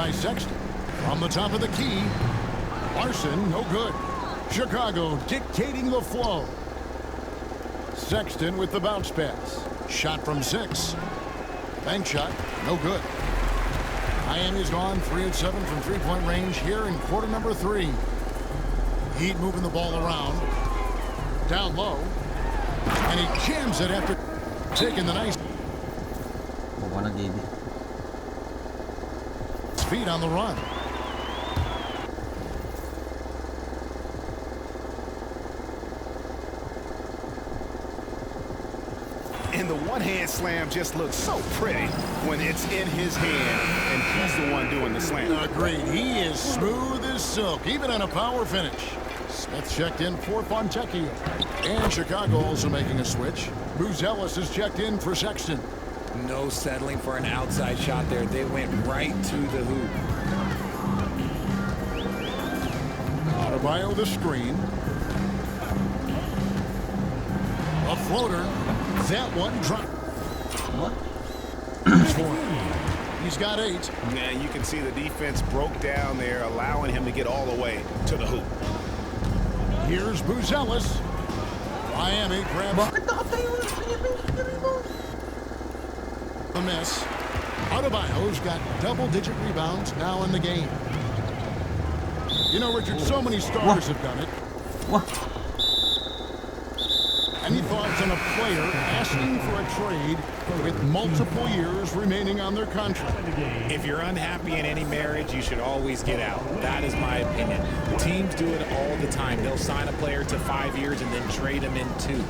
by Sexton. From the top of the key. Larson, no good. Chicago dictating the flow. Sexton with the bounce pass. Shot from 6. Bank shot, no good. Miami's gone 3 of 7 from three-point range here in quarter number 3. Heat moving the ball around. Down low. And he jams it after taking the nice feet on the run. And the one-hand slam just looks so pretty when it's in his hand and he's the one doing the slam. Agreed. He is smooth as silk, even on a power finish. Smith checked in for Fontecchio. And Chicago also making a switch. Buzelis is checked in for Sexton. No settling for an outside shot there. They went right to the hoop. Adebayo the screen. A floater. That one dropped. What? He's got 8. Yeah, you can see the defense broke down there, allowing him to get all the way to the hoop. Here's Buzelis. Miami grabs the miss. Adebayo's got double-digit rebounds now in the game. You know, Richard, so many stars have done it. What? Any thoughts on a player asking for a trade with multiple years remaining on their contract? If you're unhappy in any marriage, you should always get out. That is my opinion. Teams do it all the time. They'll sign a player to 5 years and then trade him in 2.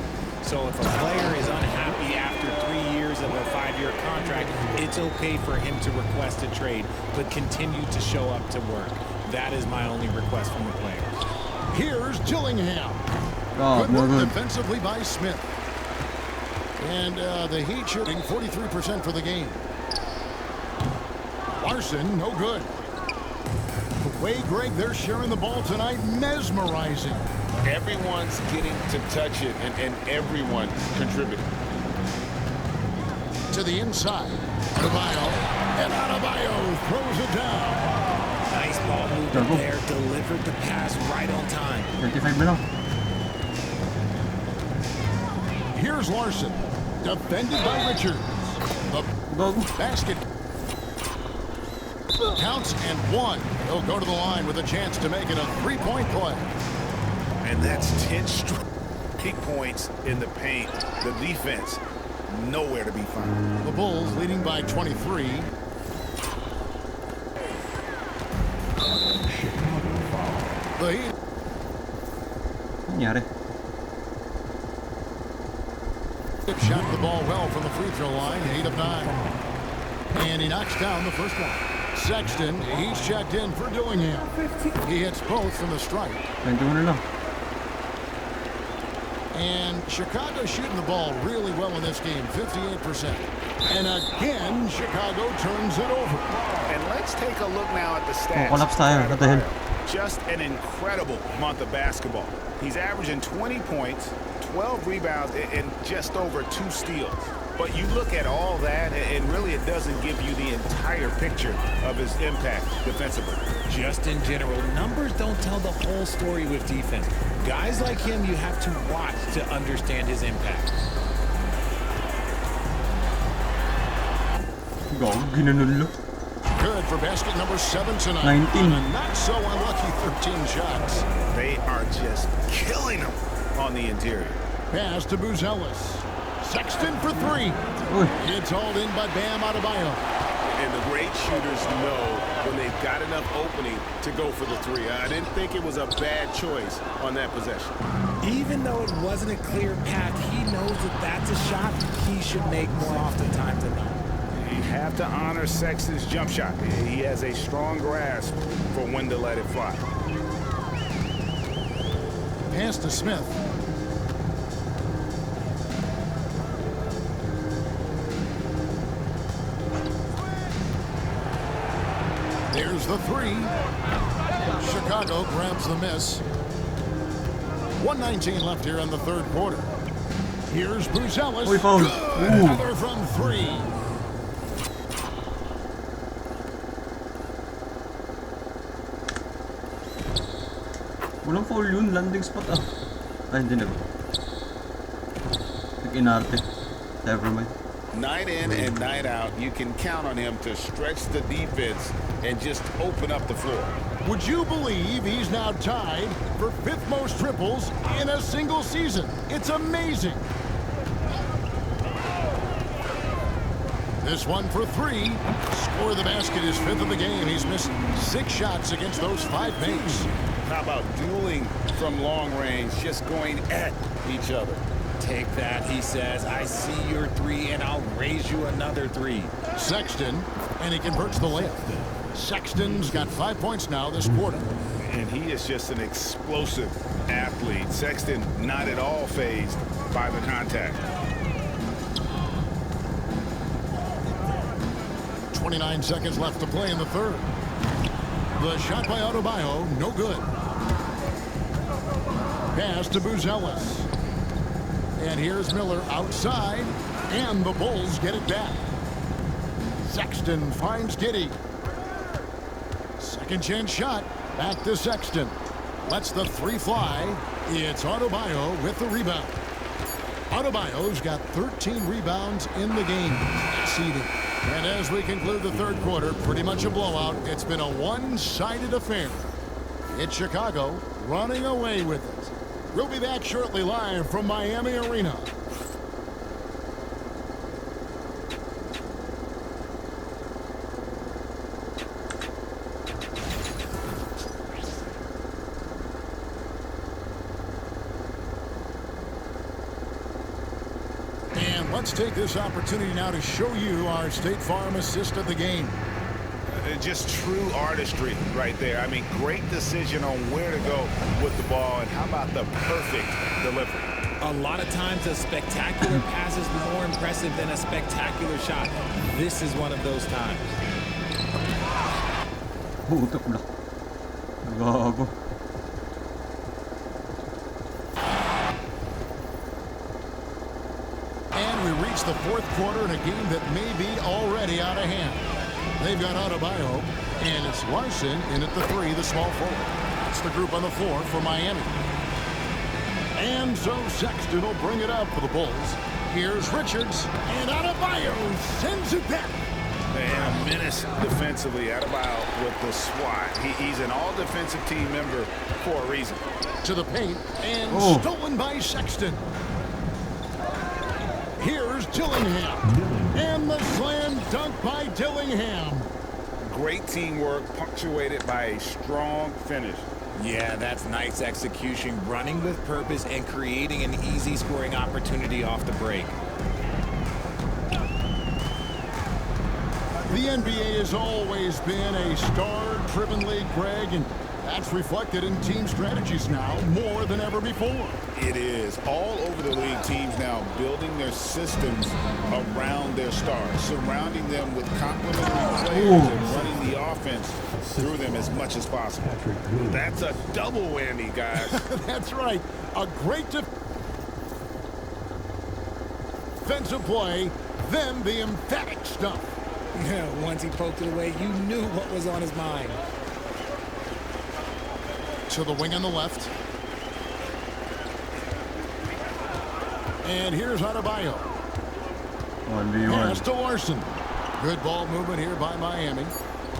So if a player is unhappy after 3 years of a 5-year contract, it's okay for him to request a trade, but continue to show up to work. That is my only request from the players. Here's Gillingham. Oh, Good work defensively by Smith. And the Heat shooting 43% for the game. Larson, no good. The way, Greg, they're sharing the ball tonight, mesmerizing. Everyone's getting to touch it, and everyone's contributing. To the inside. Adebayo. And Adebayo throws it down. Nice ball movement there. Delivered the pass right on time. 25 na lang. Here's Larson. Defended by Richards. The basket. Counts and 1. He'll go to the line with a chance to make it a 3-point play. And that's 10 straight points in the paint. The defense, nowhere to be found. The Bulls leading by 23. The Heat. Nangyari? Shot the ball well from the free throw line, 8 of 9. And he knocks down the first one. Sexton, he's checked in for Dillingham. He hits both from the stripe. 21 na lang. And Chicago shooting the ball really well in this game, 58%. And again, Chicago turns it over. And let's take a look now at the stats. collapse tayo. What the hell? Just an incredible month of basketball. He's averaging 20 points, 12 rebounds, and just over 2 steals. But you look at all that, and really it doesn't give you the entire picture of his impact defensively. Just in general, numbers don't tell the whole story with defense. Guys like him, you have to watch to understand his impact. Good for basket number 7 tonight. 19. On a not so unlucky 13 shots. They are just killing him on the interior. Pass to Buzelis. Sexton for 3. It's hauled in by Bam Adebayo. And the great shooters know when they've got enough opening to go for the 3. I didn't think it was a bad choice on that possession. Even though it wasn't a clear path, he knows that that's a shot he should make more often times than not. You have to honor Sexton's jump shot. He has a strong grasp for when to let it fly. Pass to Smith. There's the 3. Chicago grabs the miss. 1:19 left here in the third quarter. Here's Buzelis. Good. Another from 3. Walang foul yun, landing spot ah. Ay, hindi na ba? Nag-inarte. Never mind. Night in and night out, you can count on him to stretch the defense and just open up the floor. Would you believe he's now tied for 5th most triples in a single season? It's amazing. This one for 3. Score the basket is 5th of the game. He's missed 6 shots against those 5 mates. How about dueling from long range, just going at each other? Take that, he says. I see your 3, and I'll raise you another 3. Sexton, and he converts the layup. Sexton's got 5 points now this quarter. And he is just an explosive athlete. Sexton not at all fazed by the contact. 29 seconds left to play in the third. The shot by Adebayo, no good. Pass to Buzelis. And here's Miller outside, and the Bulls get it back. Sexton finds Giddey. Second chance shot, back to Sexton. Lets the 3 fly. It's Adebayo with the rebound. Adebayo's got 13 rebounds in the game. Exceeding. And as we conclude the third quarter, pretty much a blowout. It's been a one-sided affair. It's Chicago running away with it. We'll be back shortly live from Miami Arena. And let's take this opportunity now to show you our State Farm assist of the game. Just true artistry right there. I mean, great decision on where to go with the ball, and how about the perfect delivery? A lot of times a spectacular pass is more impressive than a spectacular shot. This is one of those times. Putok na. Gago. And we reach the fourth quarter in a game that may be already out of hand. They've got Adebayo, and it's Larson in at the 3, the small forward. It's the group on the floor for Miami. And so Sexton will bring it up for the Bulls. Here's Richards, and Adebayo sends it back. And a menace defensively. Adebayo with the swat. He's an all-defensive team member for a reason. To the paint, and stolen by Sexton. Here's Dillingham. And the slam dunk by Dillingham. Great teamwork punctuated by a strong finish. Yeah, that's nice execution, running with purpose and creating an easy scoring opportunity off the break. The NBA has always been a star-driven league, Greg, and that's reflected in team strategies now more than ever before. It is. All over the league, teams now building their systems around their stars, surrounding them with complementary players and running the offense through them as much as possible. That's a double whammy, guys. That's right. A great defensive play, then the emphatic stuff. Yeah, once he poked it away, you knew what was on his mind. To the wing on the left. And here's Adebayo. 1v1. Pass to Larson. Good ball movement here by Miami.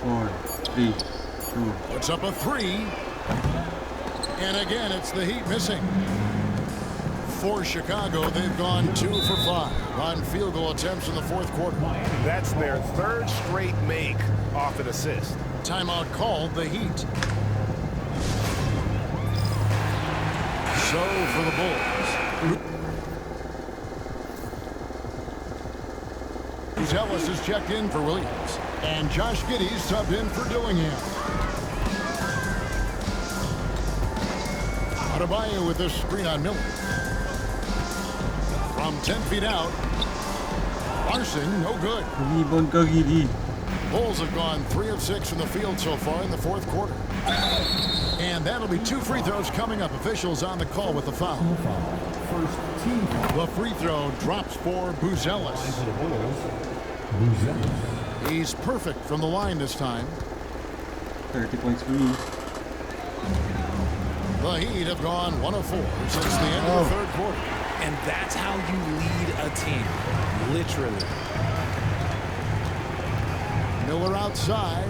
4, 3, 2. Puts up a 3. And again, it's the Heat missing. For Chicago, they've gone 2 for 5 on field goal attempts in the fourth quarter. That's their 3rd straight make off an assist. Timeout called, the Heat. So for the Bulls. Ellis is checked in for Williams. And Josh Giddey's subbed in for Dillingham. Adebayo with this screen on Miller. From 10 feet out. Larson, no good. Rebound ka, Giddey. Bulls have gone 3 of 6 from the field so far in the fourth quarter. And that'll be 2 free throws coming up. Officials on the call with the foul. First team foul. The free throw drops for Buzelis. For the Bulls, Buzelis. He's perfect from the line this time. 30 points for me. The Heat have gone 1 of 4 since the end of the third quarter. And that's how you lead a team, literally. Miller outside.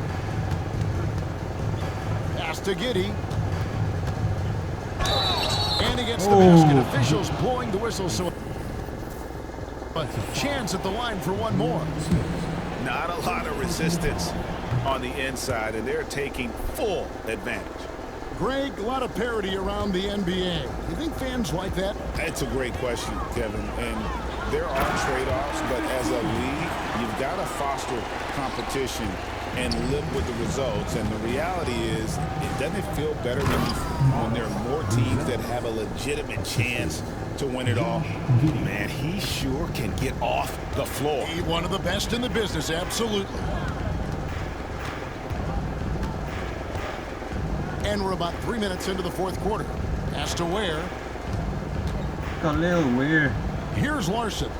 Pass to Giddey. And he gets the basket. Officials blowing the whistle, so a chance at the line for one more. Not a lot of resistance on the inside, and they're taking full advantage. Greg, a lot of parity around the NBA. You think fans like that? That's a great question, Kevin. And there are trade-offs, but as a league, you've got to foster competition and live with the results. And the reality is, it doesn't feel better when there are more teams that have a legitimate chance to win it all. Man, he sure can get off the floor. He's one of the best in the business, absolutely. And we're about 3 minutes into the fourth quarter. Pass to Ware. Khalil Ware. Here's Larson.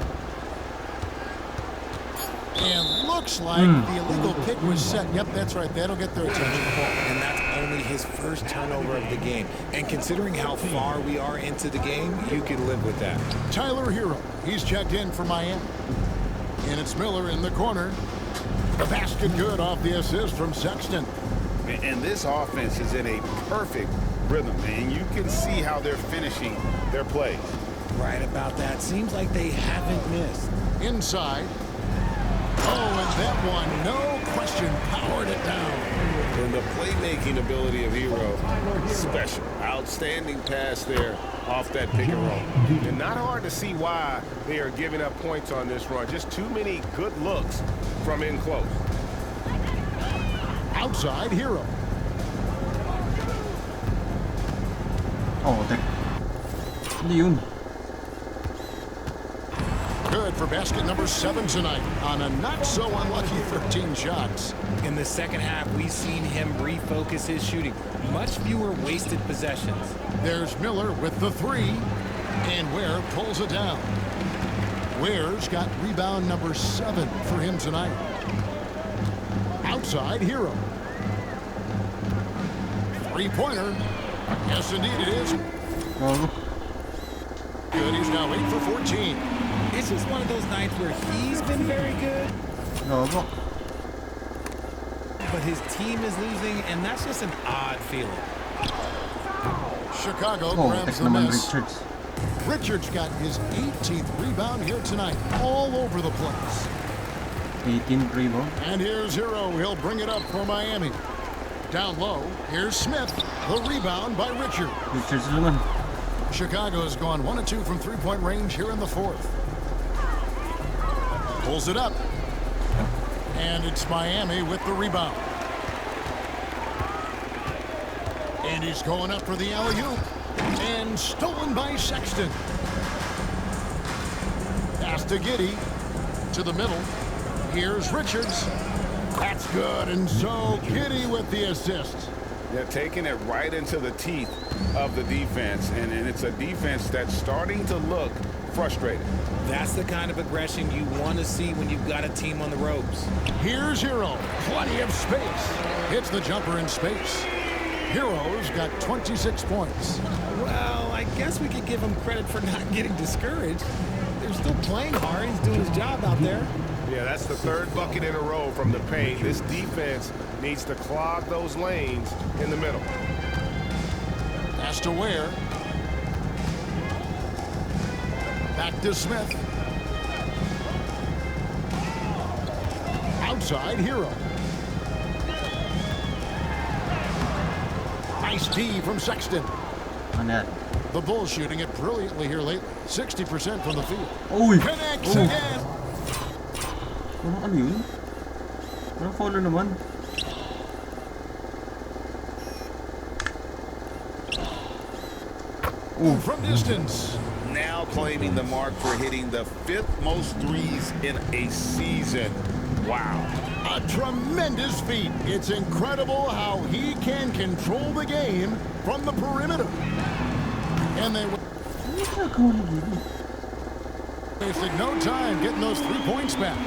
And looks like the illegal pick was set. Yep, that's right. That'll get their attention. And that's only his first turnover of the game. And considering how far we are into the game, you could live with that. Tyler Hero. He's checked in for Miami. And it's Miller in the corner. The basket good off the assist from Sexton. And this offense is in a perfect rhythm, and you can see how they're finishing their plays. Right about that. Seems like they haven't missed. Inside. Oh, and that one, no question, powered it down. And the playmaking ability of Hero, special. Outstanding pass there off that pick and roll. And not hard to see why they are giving up points on this run. Just too many good looks from in close. Outside Hero. Oh, tek. Hindi yun. Good for basket number 7 tonight on a not-so-unlucky 13 shots. In the second half, we've seen him refocus his shooting. Much fewer wasted possessions. There's Miller with the 3, and Ware pulls it down. Ware's got rebound number 7 for him tonight. Outside Hero. Three-pointer. Yes, indeed it is. Oh. Good. He's now 8 for 14. It's just one of those nights where he's been very good, Gago. but his team is losing, and that's just an odd feeling. Chicago Oh, grabs tek the naman miss. Richards. Richards got his 18th rebound here tonight, all over the place. 18 rebound. And here's Hero. He'll bring it up for Miami. Down low, here's Smith. The rebound by Richard. Richards naman. Chicago has gone 1 of 2 from three-point range here in the fourth. Pulls it up. And it's Miami with the rebound. And he's going up for the alley-oop. And stolen by Sexton. Pass to Giddey. To the middle. Here's Richards. That's good. And so Giddey with the assist. They're taking it right into the teeth of the defense, and it's a defense that's starting to look frustrated. That's the kind of aggression you want to see when you've got a team on the ropes. Here's Hero. Plenty of space. Hits the jumper in space. Hero's got 26 points. Well, I guess we could give him credit for not getting discouraged. They're still playing hard. He's doing his job out there. Yeah, that's the third bucket in a row from the paint. This defense needs to clog those lanes in the middle. Pass to Ware. Back to Smith. Outside Hero. Nice D from Sexton. Ano yan? The Bulls shooting it brilliantly here lately. 60% from the field. Uy! Connects Oh. again. Ano yun? Parang follow naman. From distance. Now claiming the mark for hitting the 5th most threes in a season. Wow. A tremendous feat. It's incredible how he can control the game from the perimeter. And they wasted no time getting those 3 points back.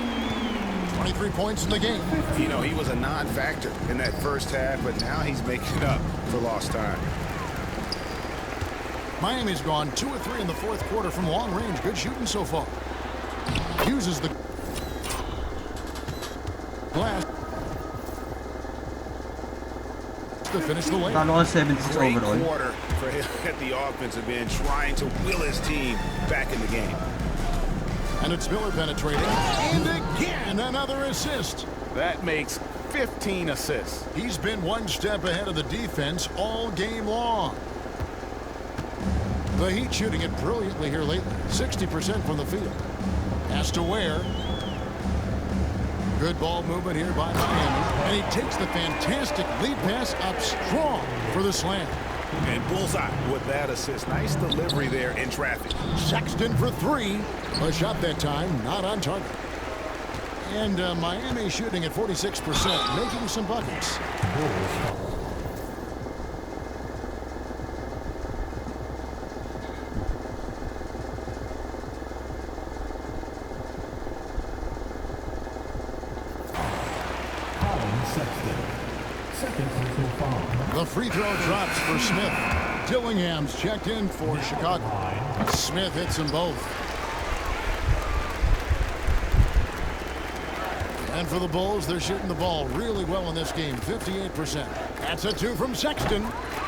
23 points in the game. You know, he was a non-factor in that first half, but now he's making up for lost time. Miami's gone 2 of 3 in the fourth quarter from long range. Good shooting so far. Uses the glass to finish the way. Talo ka 76 Great overall. quarter for him at the offensive end, trying to will his team back in the game. And it's Miller penetrating. And again, another assist. That makes 15 assists. He's been one step ahead of the defense all game long. The Heat shooting it brilliantly here lately. 60% from the field. Has to wear. Good ball movement here by Miami. And he takes the fantastic lead pass up strong for the slam. And bullseye with that assist. Nice delivery there in traffic. Sexton for 3. A shot that time, not on target. And Miami shooting at 46%, making some buckets. The free throw drops for Smith. Dillingham's checked in for Chicago. Smith hits them both. And for the Bulls, they're shooting the ball really well in this game, 58%. That's a 2 from Sexton.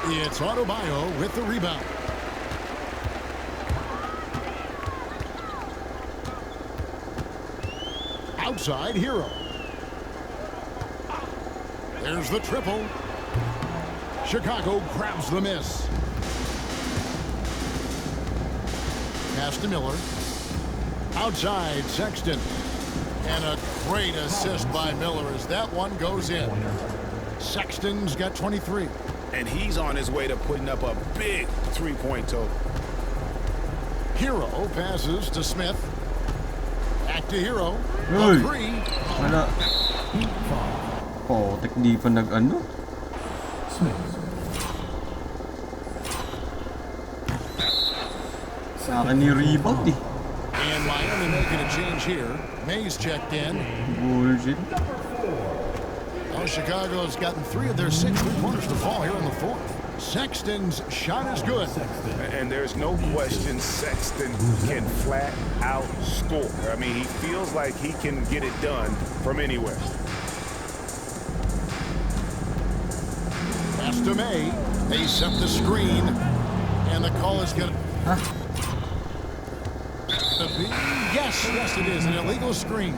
It's Adebayo with the rebound. Outside, Hero. There's the triple. Chicago grabs the miss. Pass to Miller. Outside, Sexton. And a great assist by Miller as that one goes in. Sexton's got 23. And he's on his way to putting up a big three-point total. Hero passes to Smith. Back to Hero. Uy. A 3. Wala. Oh, di pa nag-ano. Sa akin ni rebound eh. And Miami making a change here. May's checked in. Bullshit. Oh, Chicago's gotten 3 of their 6 three-pointers to fall here in the fourth. Sexton's shot is good. And there's no question Sexton can flat out score. I mean, he feels like he can get it done from anywhere. Pass to May. They set the screen. And the call is going to be... Yes, it is. An illegal screen.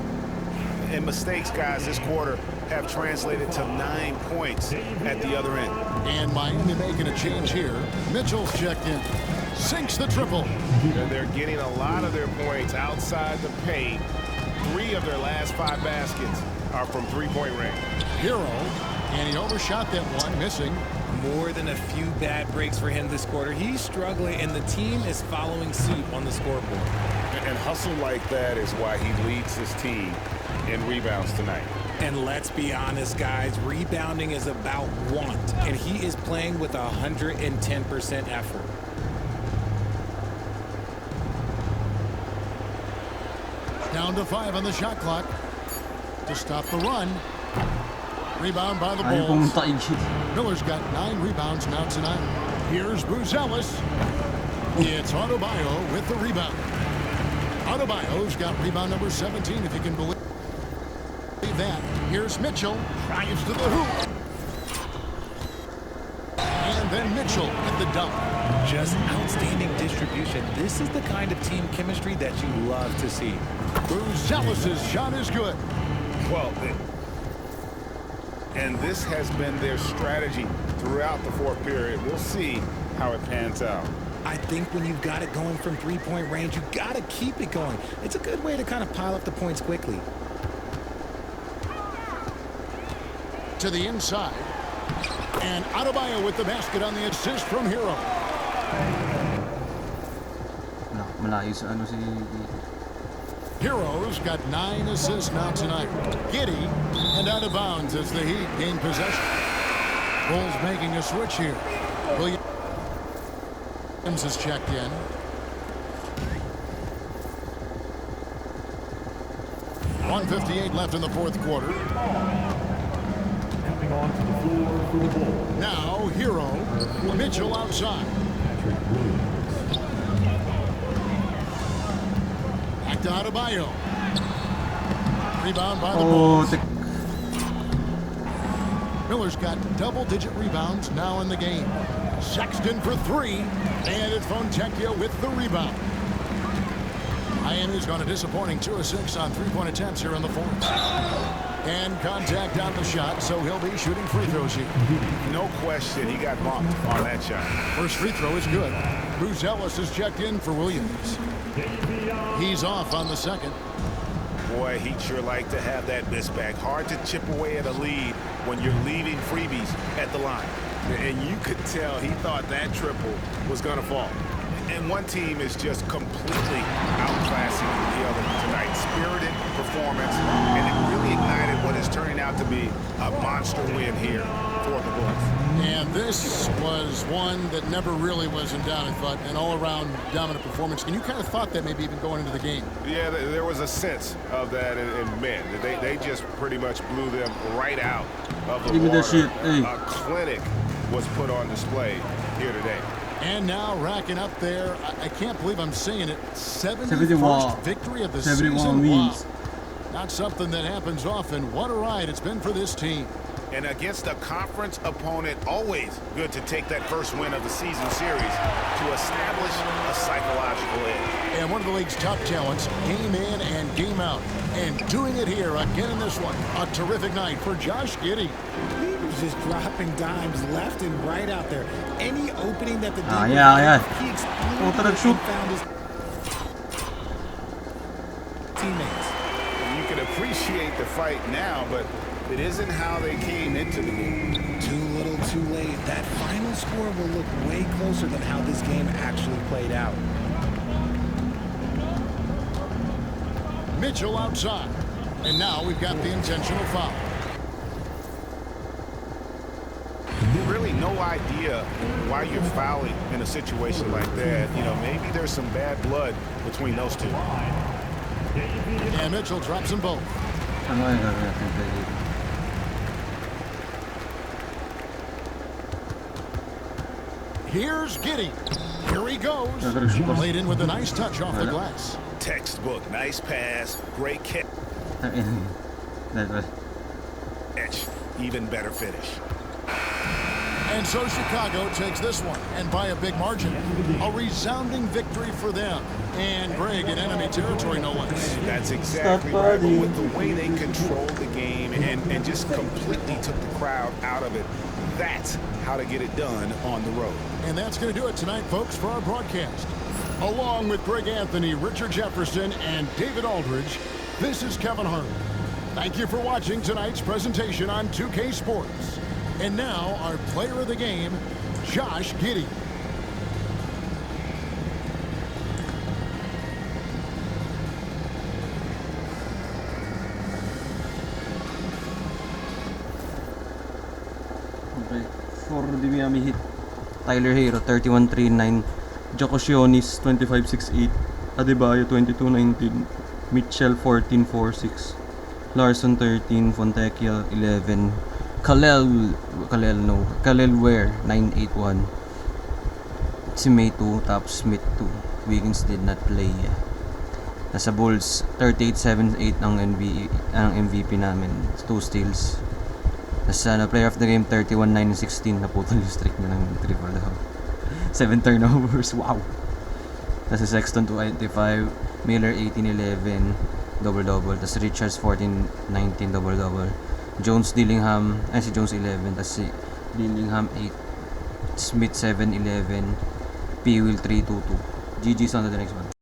And mistakes, guys, this quarter have translated to 9 points at the other end. And Miami making a change here. Mitchell's checked in. Sinks the triple. And they're getting a lot of their points outside the paint. 3 of their last 5 baskets are from three-point range. Hero, and he overshot that one, missing. More than a few bad breaks for him this quarter. He's struggling, and the team is following suit on the scoreboard. And hustle like that is why he leads his team in rebounds tonight. And let's be honest, guys, rebounding is about want, and he is playing with 110% effort. Down to 5 on the shot clock to stop the run. Rebound by the Bulls. Miller's got 9 rebounds now tonight. Here's Buzelis. It's Adebayo with the rebound. Adebayo's got rebound number 17, if you can believe that. Here's Mitchell. Drives to the hoop. And then Mitchell at the dunk. Just outstanding distribution. This is the kind of team chemistry that you love to see. Buzelis' shot is good. Well, and this has been their strategy throughout the fourth period. We'll see how it pans out. I think when you've got it going from three-point range, you got to keep it going. It's a good way to kind of pile up the points quickly. To the inside. And Adebayo with the basket on the assist from Hero. Malayo sa ano si... Hero's got 9 assists now tonight. Giddey and out of bounds as the Heat gain possession. Bulls making a switch here. Williams is checked in. .158 left in the fourth quarter. Coming onto the floor for the Bulls. Now Hero. Mitchell outside. Patrick Williams. Back to Adebayo. Rebound by the Oh, Bulls. Miller's got double-digit rebounds now in the game. Sexton for three, and it's Fontecchio with the rebound. Miami's gone a disappointing 2 of 6 on three-point attempts here in the fourth. And contact on the shot, so he'll be shooting free throws here. No question, he got bumped on that shot. First free throw is good. Bruce Ellis is checked in for Williams. He's off on the second. Boy, he'd sure like to have that miss back. Hard to chip away at a lead when you're leaving freebies at the line. And you could tell he thought that triple was going to fall. And one team is just completely outclassing the other tonight. Spirited performance, and it really ignited what is turning out to be a monster win here for the Bulls. And this was one that never really was in doubt, I thought, an all-around dominant performance. And you kind of thought that maybe even going into the game. Yeah, there was a sense of that in men. They just pretty much blew them right out of the Give me that water. shit, hey. A clinic was put on display here today. And now racking up there, I can't believe I'm saying it, 71st 71. victory of the 71 season. wins. Wow. Not something that happens often. What a ride it's been for this team. And against a conference opponent, always good to take that first win of the season series to establish a psychological edge. And one of the league's top talents, game in and game out. And doing it here again in this one. A terrific night for Josh Giddey. He was just dropping dimes left and right out there. Any opening that the yeah. he exploited Oh, and shoot. found his teammates. You can appreciate the fight now, but it isn't how they came into the game. Too little, too late. That final score will look way closer than how this game actually played out. Mitchell outside. And now we've got the intentional foul. Really no idea why you're fouling in a situation like that. You know, maybe there's some bad blood between those two. And Mitchell drops them both. Ano yung gagawin natin dito? Here's Giddey. Here he goes. Laid in with a nice touch off the glass. Textbook, nice pass, great catch, even better finish. And so Chicago takes this one, and by a big margin. A resounding victory for them. And Greg in enemy territory, no less. That's exactly right. But with the way they controlled the game and just completely took the crowd out of it, that's how to get it done on the road. And that's going to do it tonight, folks, for our broadcast. Along with Greg Anthony, Richard Jefferson, and David Aldridge, this is Kevin Harlan. Thank you for watching tonight's presentation on 2K Sports. And now, our player of the game, Josh Giddey. Okay. For the Miami Heat, Tyler Hero, 31-3-9. Jokosionis, 25-6-8. Adebayo, 22-19. Mitchell, 14-4-6. Larson, 13. Fontecchio, 11. Khalil Ware, 9-8-1. Si May 2, tapos Smith 2. Wiggins did not play. Nasa Bulls, 38-7-8 ang MVP namin. 2 steals. Nasa player of the game, 31-9-16. Naputol yung streak niya ng 3 for the 7 turnovers. Wow! Nasa Sexton, 25. Miller, 18-11. Double-double. Tapos Richards, 14-19. Double-double. Jones, Dillingham. Si Jones, 11. Tapos si Dillingham, 8. Smith, 7-11. P. Will, 3-2-2. GG's on to the next one.